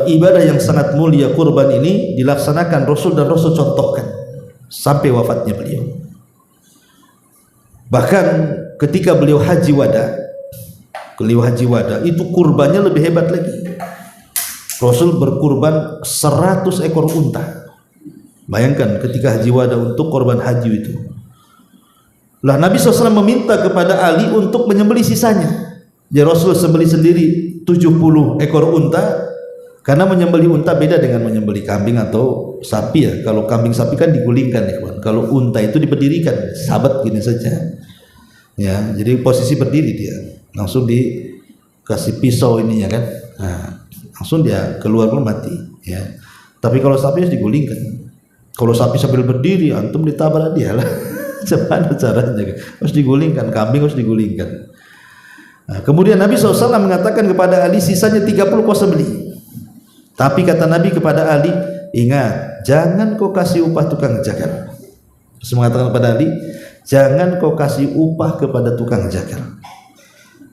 ibadah yang sangat mulia kurban ini dilaksanakan Rasul dan Rasul contohkan sampai wafatnya beliau. Bahkan ketika beliau haji wada itu kurbannya lebih hebat lagi. Rasul berkurban 100 ekor unta. Bayangkan ketika haji wada untuk korban haji itu. Lah Nabi SAW meminta kepada Ali untuk menyembelih sisanya. Jadi Rasul sembelih sendiri 70 ekor unta. Karena menyembelih unta beda dengan menyembelih kambing atau sapi ya. Kalau kambing sapi kan digulingkan ya kawan. Kalau unta itu diberdirikan, sabat gini saja. Ya, jadi posisi berdiri dia. Langsung dikasih pisau ininya kan. Nah, langsung dia keluar pun mati ya. Tapi kalau sapi harus digulingkan. Kalau sapi sambil berdiri antum ditabrak dia lah. Gimana caranya? Harus digulingkan, kambing harus digulingkan. Nah, kemudian Nabi SAW mengatakan kepada Ali sisanya 30 kau sembelih. Tapi kata Nabi kepada Ali, ingat, jangan kau kasih upah tukang jagal. Terus mengatakan kepada Ali, jangan kau kasih upah kepada tukang jagal.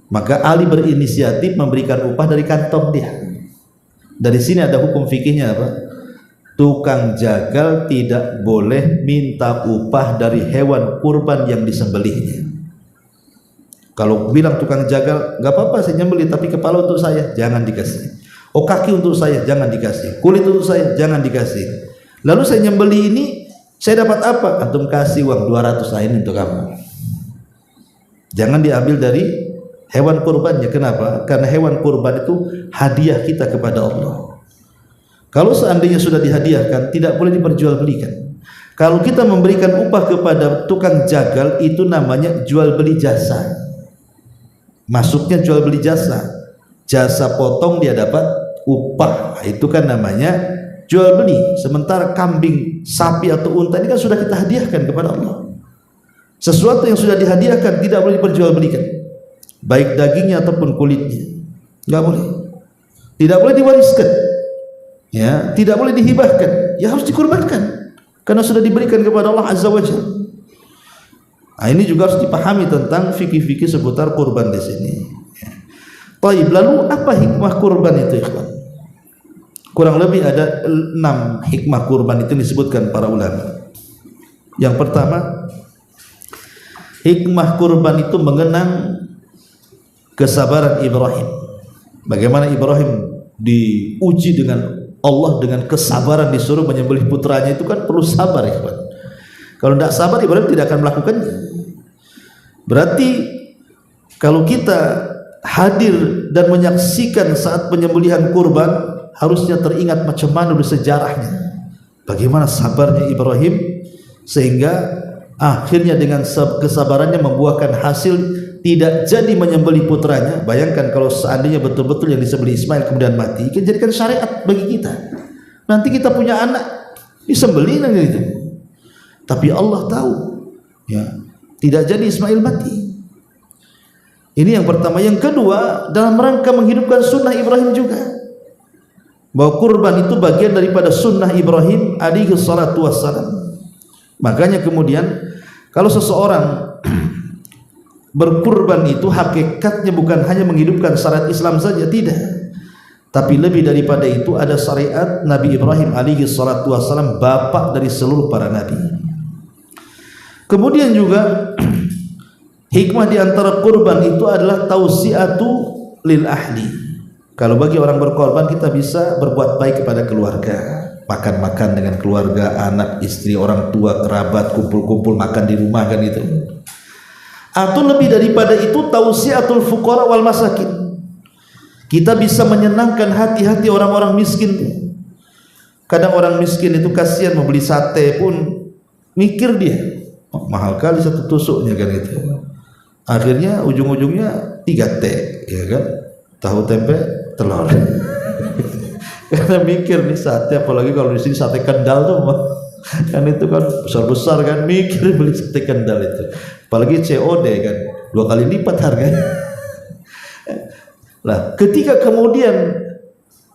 Maka Ali berinisiatif memberikan upah dari kantong dia. Dari sini ada hukum fikihnya apa? Tukang jagal tidak boleh minta upah dari hewan kurban yang disembelihnya. Kalau bilang tukang jagal, nggak apa-apa saya nyembelih, tapi kepala untuk saya jangan dikasih. Oh kaki untuk saya jangan dikasih, kulit untuk saya jangan dikasih. Lalu saya nyembelih ini, saya dapat apa? Antum kasih uang 200 lain untuk kamu. Jangan diambil dari hewan kurbannya. Kenapa? Karena hewan kurban itu hadiah kita kepada Allah. Kalau seandainya sudah dihadiahkan, tidak boleh diperjualbelikan. Kalau kita memberikan upah kepada tukang jagal, itu namanya jual beli jasa. Masuknya jual beli jasa. Jasa potong dia dapat upah, itu kan namanya jual beli. Sementara kambing, sapi atau unta ini kan sudah kita hadiahkan kepada Allah. Sesuatu yang sudah dihadiahkan tidak boleh diperjualbelikan, baik dagingnya ataupun kulitnya, nggak boleh. Tidak boleh diwariskan, ya, tidak boleh dihibahkan, ya harus dikurbankan karena sudah diberikan kepada Allah Azza wa Jalla. Nah, ini juga harus dipahami tentang fikih-fikih seputar kurban di sini. Baik, lalu apa hikmah kurban itu, ikhwan? Kurang lebih ada 6 hikmah kurban itu disebutkan para ulama. Yang pertama, hikmah kurban itu mengenang kesabaran Ibrahim. Bagaimana Ibrahim diuji dengan Allah dengan kesabaran disuruh menyembelih putranya itu kan perlu sabar ya Pak. Kalau tidak sabar Ibrahim tidak akan melakukannya. Berarti kalau kita hadir dan menyaksikan saat penyembelihan kurban, harusnya teringat macam mana dulu sejarahnya. Bagaimana sabarnya Ibrahim sehingga akhirnya dengan kesabarannya membuahkan hasil, tidak jadi menyembelih putranya. Bayangkan kalau seandainya betul-betul yang disembelih Ismail kemudian mati, itu jadikan syariat bagi kita. Nanti kita punya anak disembelih nanti itu. Tapi Allah tahu, ya, tidak jadi Ismail mati. Ini yang pertama. Yang kedua, dalam rangka menghidupkan sunnah Ibrahim juga, bahwa kurban itu bagian daripada sunnah Ibrahim alaihi salatu wassalam. Makanya kemudian kalau seseorang berkurban itu hakikatnya bukan hanya menghidupkan syariat Islam saja, tidak, tapi lebih daripada itu ada syariat Nabi Ibrahim alaihi salatu wassalam, bapak dari seluruh para nabi. Kemudian juga hikmah di antara kurban itu adalah tausiatu lil ahli. Kalau bagi orang berkorban, kita bisa berbuat baik kepada keluarga, makan-makan dengan keluarga, anak, istri, orang tua, kerabat, kumpul-kumpul makan di rumah kan itu. Atau lebih daripada itu, tausiatul fuqara wal masakin. Kita bisa menyenangkan hati-hati orang-orang miskin. Kadang orang miskin itu kasihan, mau beli sate pun mikir dia, oh, mahal kali satu tusuknya kan itu. Akhirnya ujung-ujungnya 3 T, ya kan, tahu tempe telur. Karena mikir nih sate, apalagi kalau di sini sate Kendal tuh kan itu kan besar-besar kan, mikir beli sate Kendal itu, apalagi COD kan 2 kali lipat harganya. Nah, ketika kemudian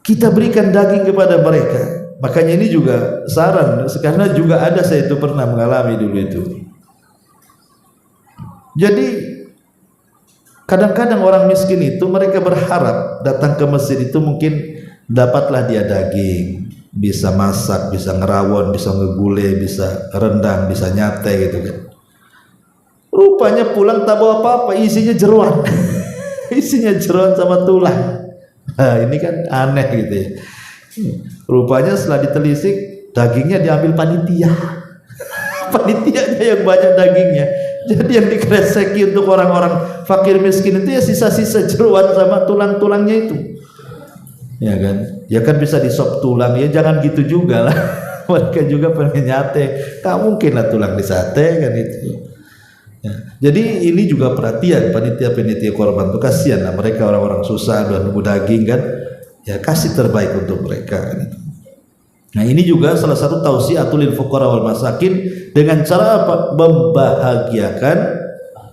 kita berikan daging kepada mereka, makanya ini juga saran, karena juga ada, saya itu pernah mengalami dulu itu. Jadi kadang-kadang orang miskin itu mereka berharap datang ke masjid itu mungkin dapatlah dia daging, bisa masak, bisa ngerawon, bisa ngegulai, bisa rendang, bisa nyate gitu kan. Rupanya pulang tak bawa apa-apa, isinya jeroan. Isinya jeroan sama tulang. Nah, ini kan aneh gitu ya. Rupanya setelah ditelisik, dagingnya diambil panitia. Panitianya yang banyak dagingnya. Jadi yang dikreseki untuk orang-orang fakir miskin itu ya sisa-sisa jeroan sama tulang-tulangnya itu. Ya kan? Ya kan bisa disop tulang, ya jangan gitu juga lah. Mereka juga pengen nyate. Gak mungkin lah tulang di sate kan itu. Ya. Jadi ini juga perhatian panitia-panitia korban tuh, kasihan lah mereka, orang-orang susah dan nunggu daging kan. Ya kasih terbaik untuk mereka kan itu. Nah ini juga salah satu tausiatul lil fuqara wal masakin, dengan cara apa? Membahagiakan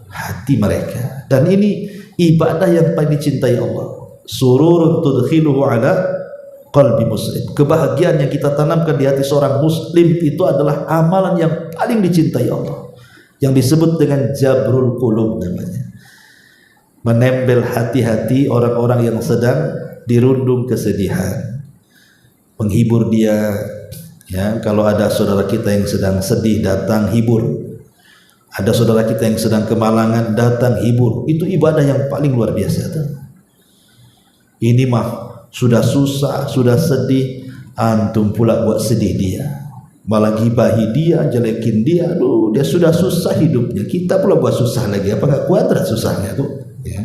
hati mereka. Dan ini ibadah yang paling dicintai Allah. Sururun tudkhiluhu ala qalbi muslim. Kebahagiaan yang kita tanamkan di hati seorang muslim itu adalah amalan yang paling dicintai Allah, yang disebut dengan jabrul qulub namanya. Menempel hati-hati orang-orang yang sedang dirundung kesedihan, menghibur dia. Ya, kalau ada saudara kita yang sedang sedih, datang hibur. Ada saudara kita yang sedang kemalangan, datang hibur. Itu ibadah yang paling luar biasa tuh. Ini mah sudah susah, sudah sedih, antum pula buat sedih dia, malah gibahi dia, jelekin dia. Aduh, dia sudah susah hidupnya, kita pula buat susah lagi. Apa nggak kuadrat susahnya tuh ya.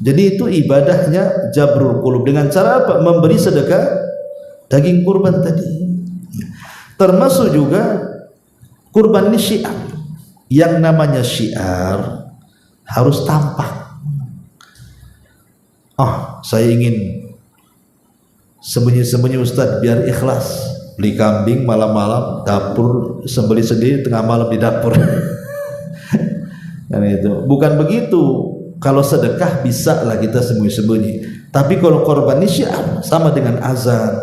Jadi itu ibadahnya jabrul qulub. Dengan cara apa? Memberi sedekah daging kurban tadi. Termasuk juga kurban ini syiar. Yang namanya syiar harus tampak. Oh, saya ingin sembunyi-sembunyi Ustaz biar ikhlas. Beli kambing malam-malam, dapur sembelih sendiri tengah malam di dapur. Kan itu. Bukan begitu. Kalau sedekah bisa lah kita sembunyi-sembunyi. Tapi kalau korban ini syiar, sama dengan azan,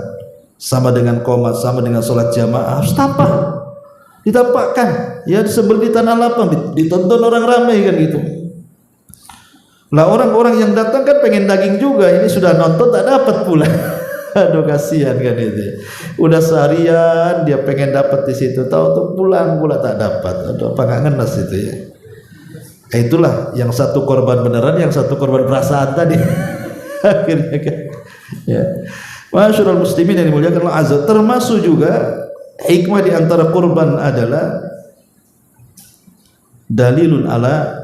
sama dengan qomat, sama dengan sholat jamaah, harus tampak, ditampakkan. Ya disembelih di tanah lapang, ditonton orang ramai kan gitu. Lah orang-orang yang datang kan pengen daging juga, ini sudah nonton tak dapat pula. Aduh kasihan kan itu. Udah seharian dia pengen dapat di situ, tahu tuh pulang pula tak dapat. Aduh apa nggak ngenes itu ya. Itulah yang satu korban beneran, yang satu korban perasaan tadi. Akhirnya kan. Ya. Ma'asyiral muslimin yang dimuliakan Allah azza, termasuk juga hikmah di antara kurban adalah dalilun ala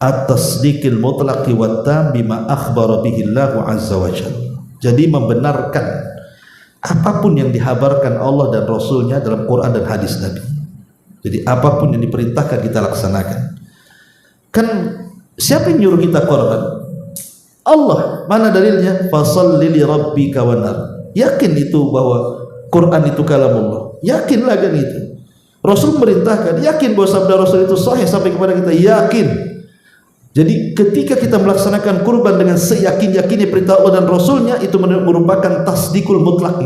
at-tasdiqil mutlaqi wa tam bima akhbara bihi Allah azza wa jalla. Jadi membenarkan apapun yang dihabarkan Allah dan Rasulnya dalam Quran dan hadis Nabi. Jadi apapun yang diperintahkan kita laksanakan. Kan siapa yang nyuruh kita korban? Allah. Mana dalilnya? Fasalli li rabbika wanhar. Yakin itu bahwa Quran itu kalamullah. Yakinlah kan itu. Rasul merintahkan, yakin bahwa sabda Rasul itu sahih sampai kepada kita, yakin. Jadi ketika kita melaksanakan kurban dengan seyakin-yakinnya perintah Allah dan Rasulnya, itu merupakan tasdikul mutlak.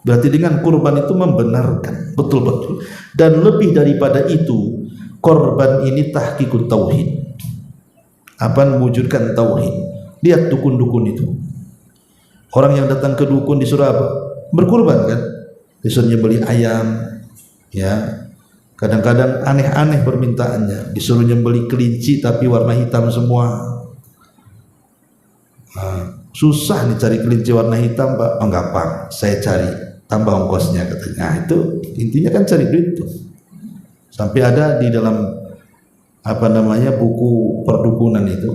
Berarti dengan kurban itu membenarkan betul-betul. Dan lebih daripada itu, korban ini tahqiqut tauhid. Apa mewujudkan tauhid. Lihat dukun-dukun itu. Orang yang datang ke dukun disuruh apa? Berkurban kan? Disuruh nyembelih ayam, ya. Kadang-kadang aneh-aneh permintaannya. Disuruh nyembelih kelinci tapi warna hitam semua. Susah nih cari kelinci warna hitam, Pak. Oh, gampang, saya cari, tambah ongkosnya katanya. Nah, itu intinya kan cari duit tuh. Sampai ada di dalam buku perdukunan itu,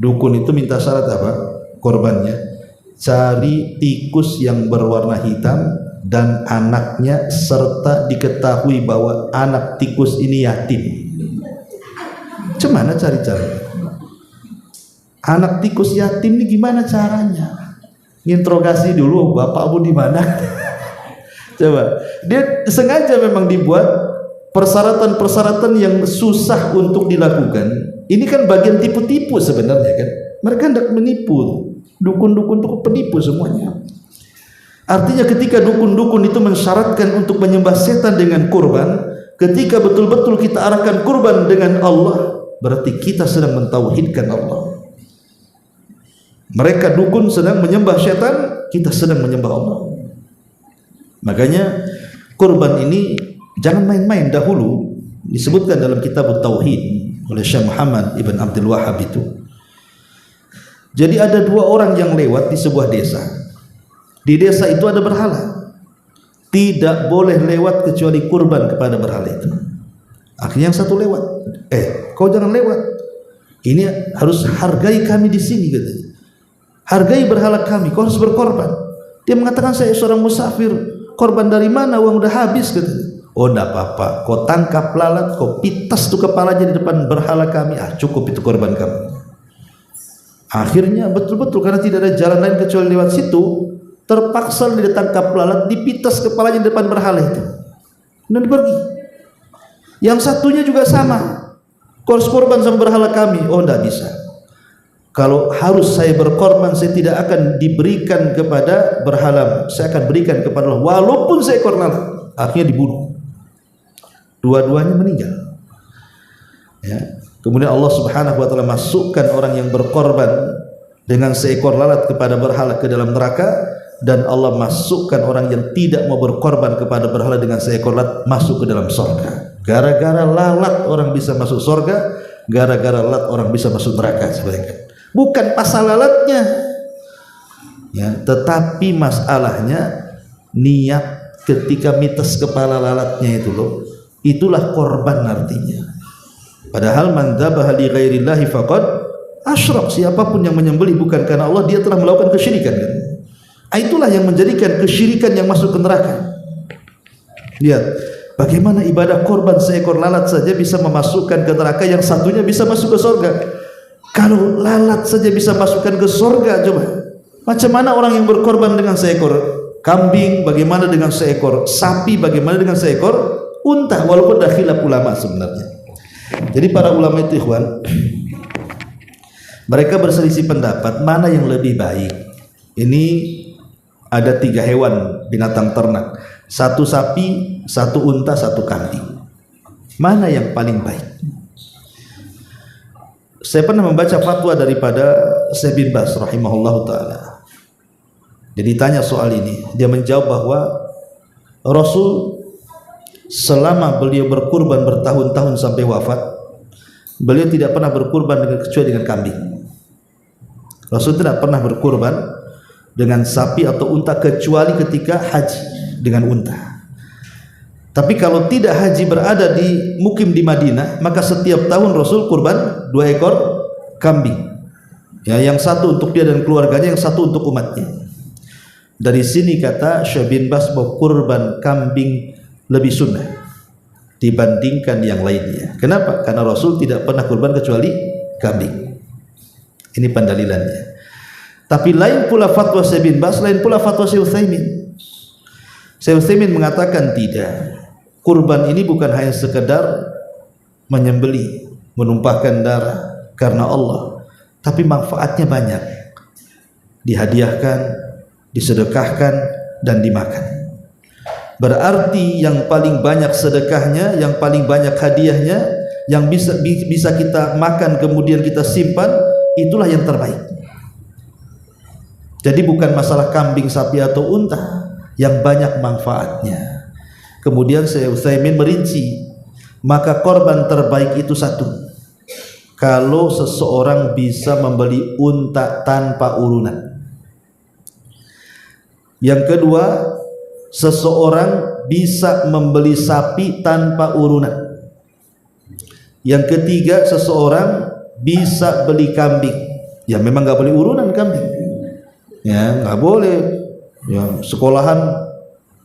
dukun itu minta syarat apa? Korbannya cari tikus yang berwarna hitam dan anaknya, serta diketahui bahwa anak tikus ini yatim. Gimana cari-cari anak tikus yatim ini, gimana caranya? Interogasi dulu, bapakmu di mana? Coba, dia sengaja memang dibuat persyaratan-persyaratan yang susah untuk dilakukan. Ini kan bagian tipu-tipu sebenarnya kan. Mereka hendak menipu. Dukun-dukun itu penipu semuanya. Artinya ketika dukun-dukun itu mensyaratkan untuk menyembah setan dengan kurban, ketika betul-betul kita arahkan kurban dengan Allah, berarti kita sedang mentauhidkan Allah. Mereka dukun sedang menyembah setan, kita sedang menyembah Allah. Makanya kurban ini jangan main-main. Dahulu disebutkan dalam kitab Tauhid oleh Syekh Muhammad Ibn Abdul Wahhab itu. Jadi ada dua orang yang lewat di sebuah desa. Di desa itu ada berhala. Tidak boleh lewat kecuali kurban kepada berhala itu. Akhirnya yang satu lewat. Kau jangan lewat. Ini harus hargai kami di sini katanya. Hargai berhala kami, kau harus berkorban. Dia mengatakan, saya seorang musafir. Korban dari mana? Uang udah habis katanya. Oh, enggak apa-apa. Kau tangkap lalat, kau pitas tuh kepalanya di depan berhala kami. Cukup itu korban kamu. Akhirnya betul-betul karena tidak ada jalan lain kecuali lewat situ, terpaksa ditangkap lalat, dipitas kepalanya di depan berhala itu. Dan pergi. Yang satunya juga sama. Kau harus korban sama berhala kami. Oh, enggak bisa. Kalau harus saya berkorban, saya tidak akan diberikan kepada berhala. Saya akan berikan kepada Allah walaupun seekor lalat. Akhirnya dibunuh. Dua-duanya meninggal. Ya. Kemudian Allah Subhanahu wa taala masukkan orang yang berkorban dengan seekor lalat kepada berhala ke dalam neraka, dan Allah masukkan orang yang tidak mau berkorban kepada berhala dengan seekor lalat masuk ke dalam surga. Gara-gara lalat orang bisa masuk surga, gara-gara lalat orang bisa masuk neraka sebenarnya. Bukan pasal lalatnya, ya, tetapi masalahnya niat ketika mites kepala lalatnya itu loh. Itulah korban artinya. Padahal man dzabaha li ghairillahi faqad asyrak. Siapapun yang menyembelih bukan karena Allah, dia telah melakukan kesyirikan kan? Itulah yang menjadikan kesyirikan yang masuk ke neraka. Lihat bagaimana ibadah korban seekor lalat saja bisa memasukkan ke neraka, yang satunya bisa masuk ke surga. Kalau lalat saja bisa masukkan ke surga, coba macam mana orang yang berkorban dengan seekor kambing, bagaimana dengan seekor sapi, bagaimana dengan seekor unta, walaupun dah khilaf ulama sebenarnya. Jadi para ulama itu ikhwan, mereka berselisih pendapat mana yang lebih baik. Ini ada 3 hewan binatang ternak, 1 sapi, 1 unta, 1 kambing. Mana yang paling baik? Saya pernah membaca fatwa daripada Syekh bin Baz rahimahullah ta'ala. Jadi ditanya soal ini, dia menjawab bahwa Rasul selama beliau berkurban bertahun-tahun sampai wafat, beliau tidak pernah berkurban kecuali dengan kambing. Rasul tidak pernah berkurban dengan sapi atau unta kecuali ketika haji dengan unta. Tapi kalau tidak haji berada di mukim di Madinah, maka setiap tahun Rasul kurban 2 ekor kambing. Ya, yang satu untuk dia dan keluarganya, yang satu untuk umatnya. Dari sini kata Syekh bin Baz bahwa kurban kambing lebih sunnah dibandingkan yang lainnya. Kenapa? Karena Rasul tidak pernah kurban kecuali kambing. Ini pendalilannya. Tapi lain pula fatwa Syekh bin Baz, lain pula fatwa Syekh Utsaimin. Syekh Utsaimin mengatakan tidak. Kurban ini bukan hanya sekedar menyembelih, menumpahkan darah karena Allah, tapi manfaatnya banyak. Dihadiahkan, disedekahkan, dan dimakan. Berarti yang paling banyak sedekahnya, yang paling banyak hadiahnya, yang bisa kita makan kemudian kita simpan, itulah yang terbaik. Jadi bukan masalah kambing, sapi atau unta, yang banyak manfaatnya. Kemudian Syekh Utsaimin merinci, maka korban terbaik itu satu, kalau seseorang bisa membeli unta tanpa urunan. Yang kedua, seseorang bisa membeli sapi tanpa urunan. Yang ketiga, seseorang bisa beli kambing. Ya memang nggak boleh urunan kambing. Ya nggak boleh. Ya sekolahan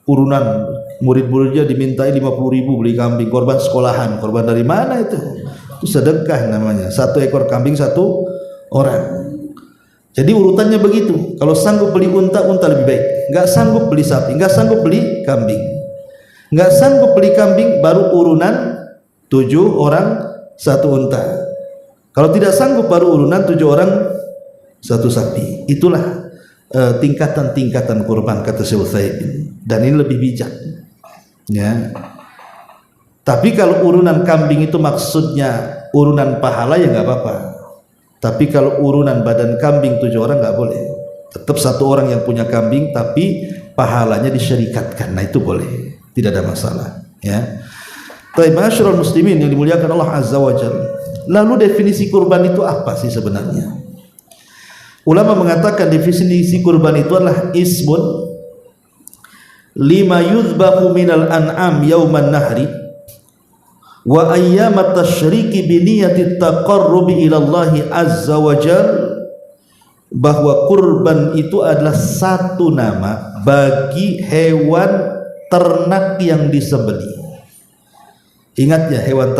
urunan, murid-muridnya dimintai 50.000 beli kambing, korban sekolahan. Korban dari mana itu? Itu sedekah namanya. 1 ekor kambing 1 orang. Jadi urutannya begitu. Kalau sanggup beli unta, unta lebih baik. Nggak sanggup beli sapi, nggak sanggup beli kambing. Nggak sanggup beli kambing, baru urunan 7 orang 1 unta. Kalau tidak sanggup, baru urunan 7 orang 1 sapi. Itulah tingkatan-tingkatan kurban kata Syekh Utsaimin. Dan ini lebih bijak. Ya. Tapi kalau urunan kambing itu maksudnya urunan pahala, ya nggak apa-apa. Tapi kalau urunan badan kambing 7 orang nggak boleh. Tetap 1 orang yang punya kambing, tapi pahalanya disyarikatkan. Nah itu boleh, tidak ada masalah. Ya. Ma'asyiral muslimin yang dimuliakan Allah Azza wa Jalla. Lalu definisi kurban itu apa sih sebenarnya? Ulama mengatakan definisi kurban itu adalah ismun lima yuzbahu minal an'am yauman nahri wa ayyamat tasyriki biniyati taqarrubi ilallahi azza wa jal. Bahwa kurban itu adalah satu nama bagi hewan ternak yang disembelih. Ingat ya, hewan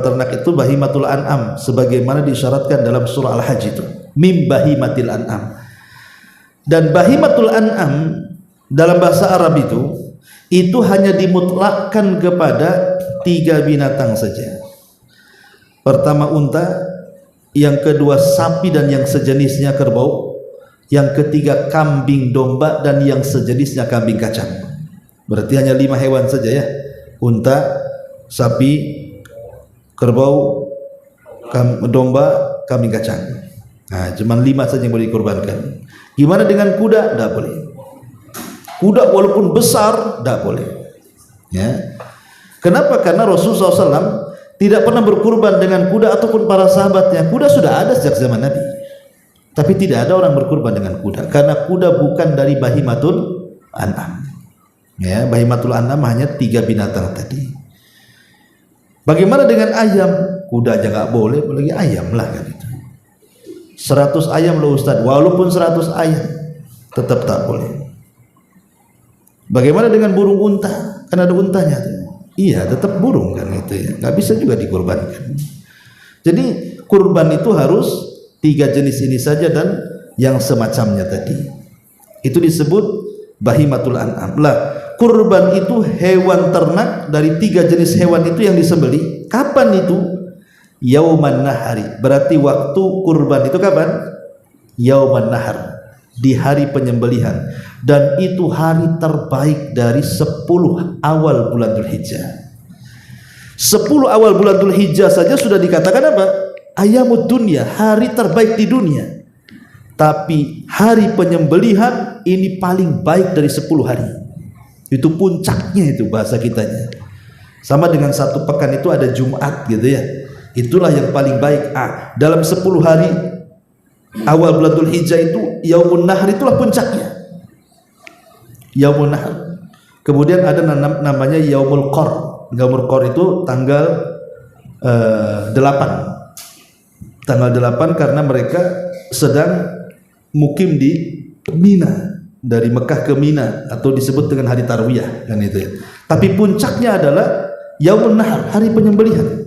ternak itu bahimatul an'am, sebagaimana disyaratkan dalam surah Al-Hajj itu, mim bahimatil an'am. Dan bahimatul an'am dalam bahasa Arab itu hanya dimutlakkan kepada 3 binatang saja. Pertama unta, yang kedua sapi dan yang sejenisnya kerbau, yang ketiga kambing domba dan yang sejenisnya kambing kacang. Berarti hanya 5 hewan saja ya, unta, sapi, kerbau, domba, kambing kacang. Nah, cuma 5 saja yang boleh dikorbankan. Gimana dengan kuda? Tidak boleh. Kuda walaupun besar, tidak boleh. Ya. Kenapa? Karena Rasulullah SAW tidak pernah berkurban dengan kuda ataupun para sahabatnya. Kuda sudah ada sejak zaman Nabi, tapi tidak ada orang berkurban dengan kuda, karena kuda bukan dari bahimatul an'am. Ya, bahimatul an'am hanya 3 binatang tadi. Bagaimana dengan ayam? Kuda aja nggak boleh, apalagi ayam lah kan itu. 100 ayam loh Ustaz, walaupun 100 ayam tetap tak boleh. Bagaimana dengan burung unta? Kan ada untanya tuh. Iya, tetap burung kan itu ya, nggak bisa juga dikurbankan. Jadi kurban itu harus 3 jenis ini saja dan yang semacamnya tadi. Itu disebut bahimatul an'am. Lah, kurban itu hewan ternak dari 3 jenis hewan itu yang disembelih. Kapan itu? Yauman nahari. Berarti waktu kurban itu kapan? Yauman nahar, di hari penyembelihan. Dan itu hari terbaik dari 10 awal bulan Dzulhijjah. 10 awal bulan Dzulhijjah saja sudah dikatakan apa? Ayyamud dunya, hari terbaik di dunia. Tapi hari penyembelihan ini paling baik dari 10 hari. Itu puncaknya, itu bahasa kitanya. Sama dengan 1 pekan itu ada Jumat gitu ya. Itulah yang paling baik. Dalam 10 hari awal bulan Dzulhijjah itu Yaumun Nahr, itulah puncaknya. Yaumun Nahr. Kemudian ada namanya Yaumul Qor. Yaumul Qor itu tanggal 8. Tanggal 8 karena mereka sedang mukim di Mina, dari Mekah ke Mina, atau disebut dengan hari Tarwiyah kan itu ya. Tapi puncaknya adalah Yaumun Nahr, hari penyembelihan.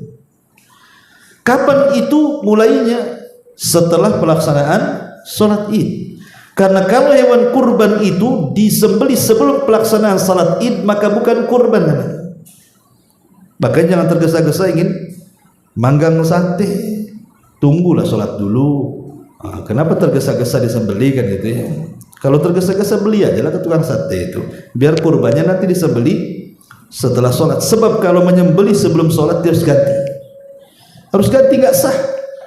Kapan itu mulainya? Setelah pelaksanaan sholat Id. Karena kalau hewan kurban itu disembelih sebelum pelaksanaan salat Id, maka bukan kurban namanya. Makanya jangan tergesa-gesa ingin manggang sate, tunggulah sholat dulu. Kenapa tergesa-gesa disembelih kan gitu ya? Kalau tergesa-gesa beli aja lah ke tukang sate itu, biar kurbannya nanti disembelih setelah sholat. Sebab kalau menyembelih sebelum sholat dia harus ganti, nggak sah.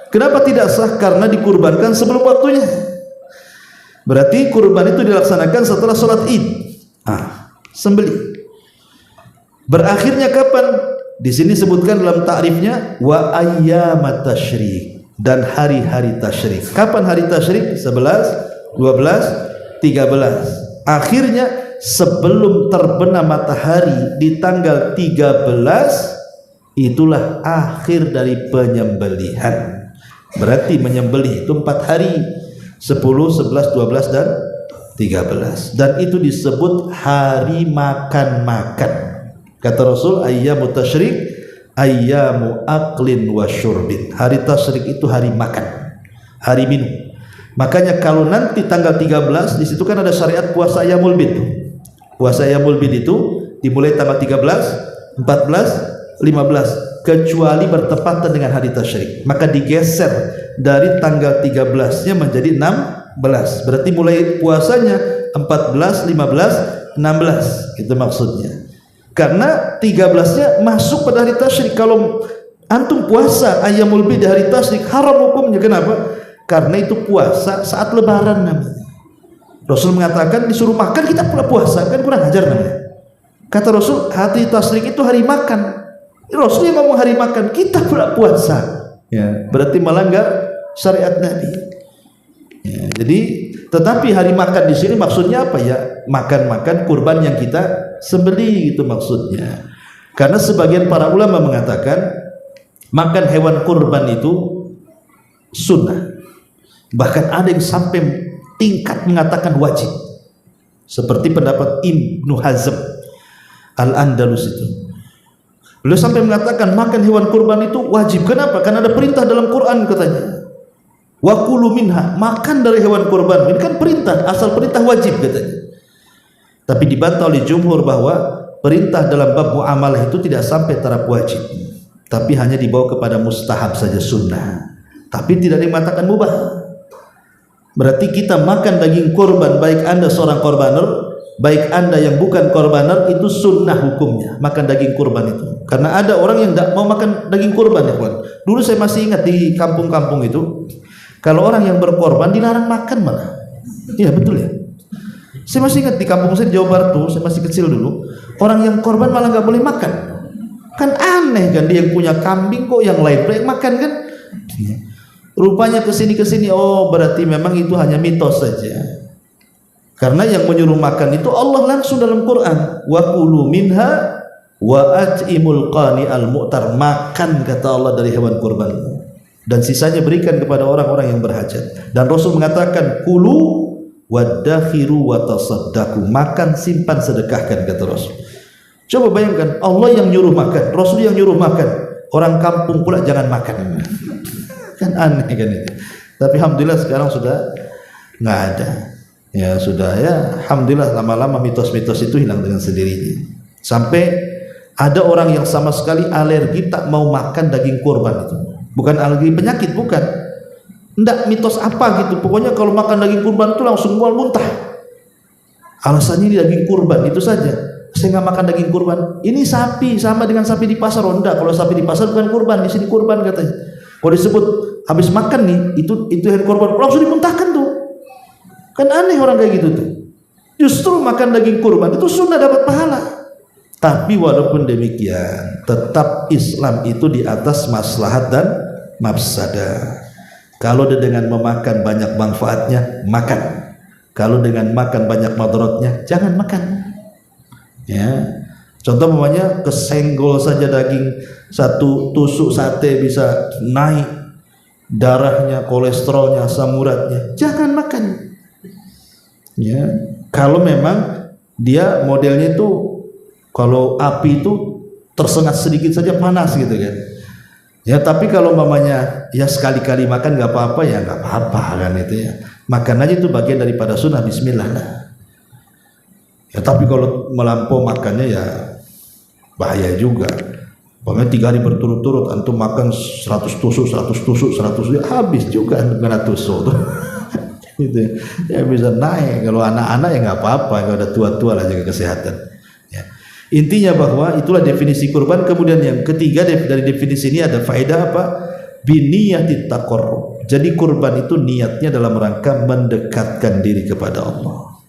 Kenapa tidak sah? Karena dikurbankan sebelum waktunya. Berarti kurban itu dilaksanakan setelah sholat Id. Sembelih. Berakhirnya kapan? Di sini sebutkan dalam ta'rifnya wa ayyamat tasyrik, dan hari-hari tasyrik. Kapan hari tasyrik? 11, 12, 13. Akhirnya sebelum terbenam matahari di tanggal 13, itulah akhir dari penyembelihan. Berarti menyembelih itu 4 hari, 10, 11, 12 dan 13, dan itu disebut hari makan-makan. Kata Rasul, ayyamu tasyrik ayyamu aklin wa syurbin. Hari tasyrik itu hari makan, hari minum. Makanya kalau nanti tanggal 13 di situ kan ada syariat puasa Ayyamul Bid. Puasa Ayyamul Bid itu dimulai tanggal 13, 14, 15, kecuali bertepatan dengan hari tasyrik. Maka digeser dari tanggal 13-nya menjadi 16. Berarti mulai puasanya 14, 15, 16. Itu maksudnya. Karena 13-nya masuk pada hari tasyrik. Kalau antum puasa Ayyamul Bid di hari tasyrik, haram hukumnya. Kenapa? Karena itu puasa saat lebaran namanya. Rasul mengatakan disuruh makan, kita pula puasa, kan kurang ajar namanya. Kata Rasul, hari tasyrik itu hari makan. Rasul yang ngomong hari makan, kita pula puasa. Ya, berarti melanggar syariat Nabi. Ya, jadi tetapi hari makan di sini maksudnya apa ya? Makan-makan kurban yang kita sembelih, itu maksudnya. Karena sebagian para ulama mengatakan makan hewan kurban itu sunnah. Bahkan ada yang sampai tingkat mengatakan wajib. Seperti pendapat Ibnu Hazm Al-Andalus itu. Beliau sampai mengatakan makan hewan kurban itu wajib. Kenapa? Karena ada perintah dalam Quran katanya. Wa kulu minha, makan dari hewan kurban. Ini kan perintah, asal perintah wajib katanya. Tapi dibantah oleh jumhur bahwa perintah dalam bab muamalah itu tidak sampai taraf wajib, tapi hanya dibawa kepada mustahab saja, sunnah. Tapi tidak dimatakan mubah. Berarti kita makan daging kurban, baik anda seorang korbaner, baik anda yang bukan korbaner, itu sunnah hukumnya makan daging kurban itu. Karena ada orang yang tidak mau makan daging kurban ya kawan. Dulu saya masih ingat di kampung-kampung itu, kalau orang yang berkorban dilarang makan malah. Iya betul ya. Saya masih ingat di kampung saya di Jawa Barat tuh, saya masih kecil dulu, orang yang korban malah nggak boleh makan. Kan aneh kan, dia yang punya kambing kok yang lain boleh makan kan? Rupanya kesini, oh berarti memang itu hanya mitos saja. Karena yang menyuruh makan itu Allah langsung dalam Quran. Wa kulu minha wa at'imul qani al mu'tar, makan kata Allah dari hewan kurban, dan sisanya berikan kepada orang-orang yang berhajat. Dan Rasul mengatakan kulu wadakhiru watasaddaqu, makan simpan sedekahkan kata Rasul. Coba bayangkan, Allah yang nyuruh makan, Rasul yang nyuruh makan, orang kampung pula jangan makan. Kan aneh kan itu. Tapi alhamdulillah sekarang sudah nggak ada. Ya sudah ya, alhamdulillah lama-lama mitos-mitos itu hilang dengan sendirinya. Sampai ada orang yang sama sekali alergi tak mau makan daging kurban itu. Bukan alergi penyakit, bukan. Enggak, mitos apa gitu. Pokoknya kalau makan daging kurban itu langsung mual muntah. Alasannya ini daging kurban itu saja. Saya nggak makan daging kurban. Ini sapi sama dengan sapi di pasar. Oh enggak, kalau sapi di pasar bukan kurban, di sini kurban katanya. Kalau disebut habis makan nih, itu hari kurban langsung dimuntahkan tuh. Kan aneh orang kayak gitu tuh. Justru makan daging kurban itu sunnah, dapat pahala. Tapi walaupun demikian, tetap Islam itu di atas maslahat dan mafsadah. Kalau dengan memakan banyak manfaatnya, makan. Kalau dengan makan banyak madaratnya, jangan makan. Ya. Contoh umpamanya kesenggol saja daging, satu tusuk sate bisa naik darahnya, kolesterolnya, asam uratnya, jangan makan. Ya. Kalau memang dia modelnya itu, kalau api itu tersengat sedikit saja panas gitu kan. Ya, tapi kalau mamanya ya sekali-kali makan nggak apa-apa, ya nggak apa-apa kan itu ya. Makan aja itu bagian daripada sunnah, bismillah lah. Ya, tapi kalau melampau makannya ya bahaya juga. Pokoknya 3 hari berturut-turut antum makan 100 tusuk, 100 tusuk, 100 tusuk, habis juga kena tusuk tuh. Gitu ya, bisa naik. Kalau anak-anak ya nggak apa-apa, kalau ada tua-tua lah jaga kesehatan. Ya. Intinya bahwa itulah definisi kurban. Kemudian yang ketiga dari definisi ini ada faedah apa? Biniyatit taqarrub. Jadi kurban itu niatnya dalam rangka mendekatkan diri kepada Allah.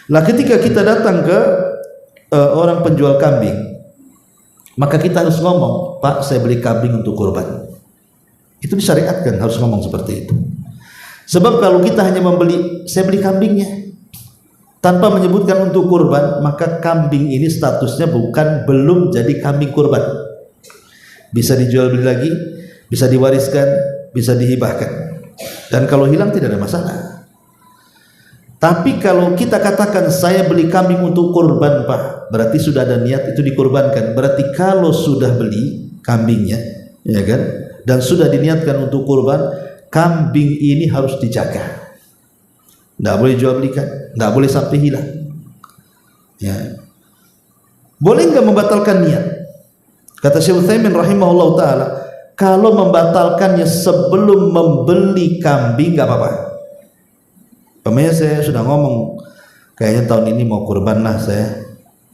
Lah ketika kita datang ke orang penjual kambing, maka kita harus ngomong, Pak, saya beli kambing untuk kurban. Itu disyariatkan, harus ngomong seperti itu. Sebab kalau kita hanya membeli, saya beli kambingnya, tanpa menyebutkan untuk kurban, maka kambing ini statusnya belum jadi kambing kurban. Bisa dijual beli lagi, bisa diwariskan, bisa dihibahkan. Dan kalau hilang tidak ada masalah. Tapi kalau kita katakan saya beli kambing untuk kurban, Pak, berarti sudah ada niat itu dikurbankan. Berarti kalau sudah beli kambingnya, ya kan, dan sudah diniatkan untuk kurban, kambing ini harus dijaga. Tidak boleh jual belikan, tidak boleh sampai hilang. Ya. Boleh nggak membatalkan niat? Kata Syekh Utsaimin rahimahullah taala, kalau membatalkannya sebelum membeli kambing nggak apa-apa. Pemanya saya sudah ngomong, kayaknya tahun ini mau kurban lah saya,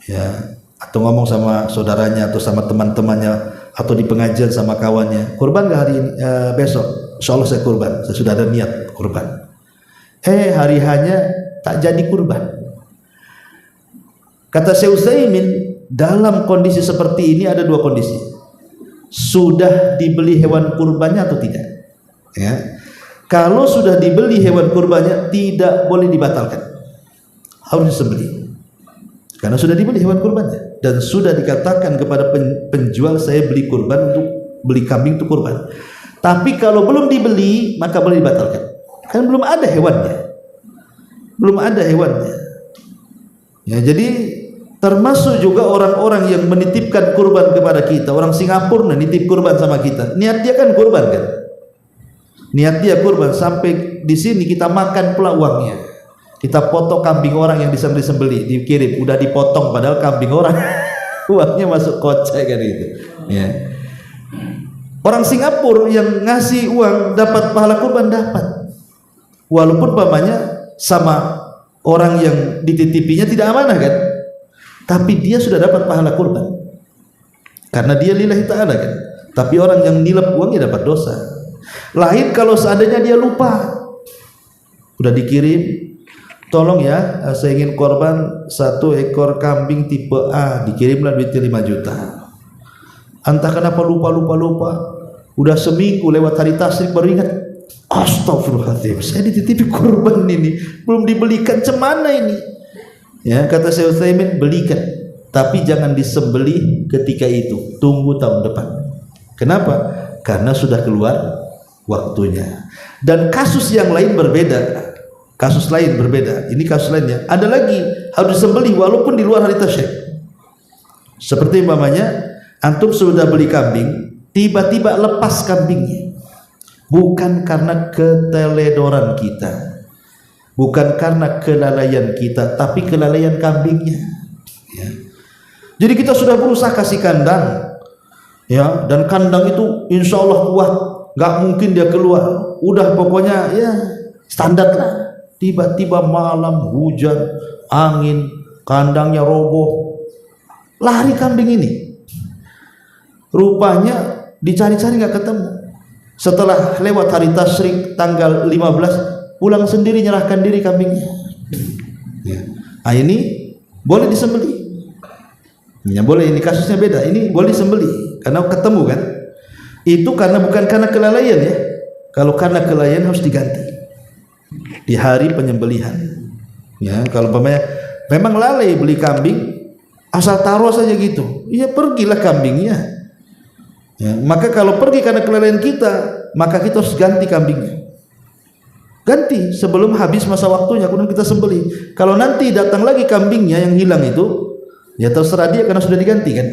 ya, atau ngomong sama saudaranya atau sama teman-temannya atau di pengajian sama kawannya, kurban nggak hari ini, besok? Insya Allah saya kurban, saya sudah ada niat kurban. Hari hanya tak jadi kurban. Kata Syekh Utsaimin, dalam kondisi seperti ini ada 2 kondisi. Sudah dibeli hewan kurbannya atau tidak? Ya. Kalau sudah dibeli hewan kurbannya, tidak boleh dibatalkan, harus disembelih. Karena sudah dibeli hewan kurbannya dan sudah dikatakan kepada penjual, saya beli kurban untuk beli kambing untuk kurban. Tapi kalau belum dibeli, maka boleh dibatalkan. Kan belum ada hewannya, belum ada hewannya. Ya, jadi termasuk juga orang-orang yang menitipkan kurban kepada kita. Orang Singapura nitip kurban sama kita, niat dia kan kurban kan, niat dia kurban. Sampai di sini kita makan pula uangnya, kita potong kambing orang yang disembelih, dikirim udah dipotong padahal kambing orang uangnya masuk kocek kan itu. Ya. Orang Singapura yang ngasih uang dapat pahala kurban, dapat, walaupun pamannya sama orang yang dititipinya tidak amanah kan, tapi dia sudah dapat pahala kurban karena dia lillahi ta'ala kan. Tapi orang yang nilep uangnya dapat dosa. Lain kalau seandainya dia lupa, udah dikirim, tolong ya, saya ingin korban 1 ekor kambing tipe A, dikirimlah duitnya 5 juta. Entah kenapa lupa, udah seminggu lewat hari tasyrik baru ingat, astagfirullahaladzim, saya dititipi kurban ini, belum dibelikan, cemana ini? Ya, kata Syekh Utsaimin, belikan, tapi jangan disembelih ketika itu, tunggu tahun depan. Kenapa? Karena sudah keluar waktunya. Dan kasus yang lain berbeda. Kasus lain berbeda. Ini kasus lainnya. Ada lagi harus disembelih walaupun di luar hari tasyrik. Seperti umpamanya antum sudah beli kambing, tiba-tiba lepas kambingnya. Bukan karena keteledoran kita, bukan karena kelalaian kita, tapi kelalaian kambingnya. Ya. Jadi kita sudah berusaha kasih kandang, ya, dan kandang itu insya Allah kuat, nggak mungkin dia keluar. Udah pokoknya ya standar lah. Tiba-tiba malam hujan, angin, kandangnya roboh, lari kambing ini. Rupanya dicari-cari nggak ketemu. Setelah lewat hari tasyrik tanggal 15, pulang sendiri, nyerahkan diri kambingnya. Ya. Nah, ini boleh disembelih. Ya, boleh, ini kasusnya beda. Ini boleh disembelih karena ketemu kan. Itu karena bukan karena kelalaian ya. Kalau karena kelalaian harus diganti di hari penyembelihan. Ya, kalau memang lalai beli kambing, asal taruh saja gitu, ya pergilah kambingnya. Ya, maka kalau pergi karena kelalaian kita, maka kita harus ganti kambingnya. Ganti sebelum habis masa waktunya, kemudian kita sembelih. Kalau nanti datang lagi kambingnya yang hilang itu, ya terserah dia karena sudah diganti kan.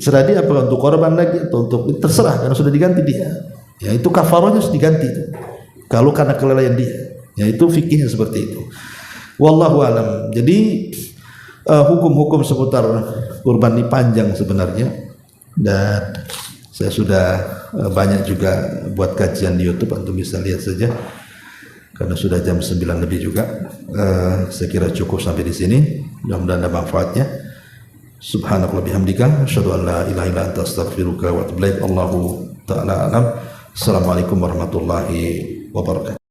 Terserah dia apa untuk korban lagi atau untuk terserah karena sudah diganti dia. Ya itu kafarahnya harus diganti itu. Kalau karena kelalaian dia, ya itu fikihnya seperti itu. Wallahu alam. Jadi hukum-hukum seputar kurban ini panjang sebenarnya, dan saya sudah banyak juga buat kajian di YouTube, antum bisa lihat saja. Karena sudah jam 9 lebih juga, saya kira cukup sampai di sini. Mudah-mudahan ada manfaatnya. Subhanakallah bihamdika, asyhadu an la ilaha illa anta astaghfiruka wa atubu ilaik. Allahu ta'ala alam. Assalamualaikum warahmatullahi wabarakatuh.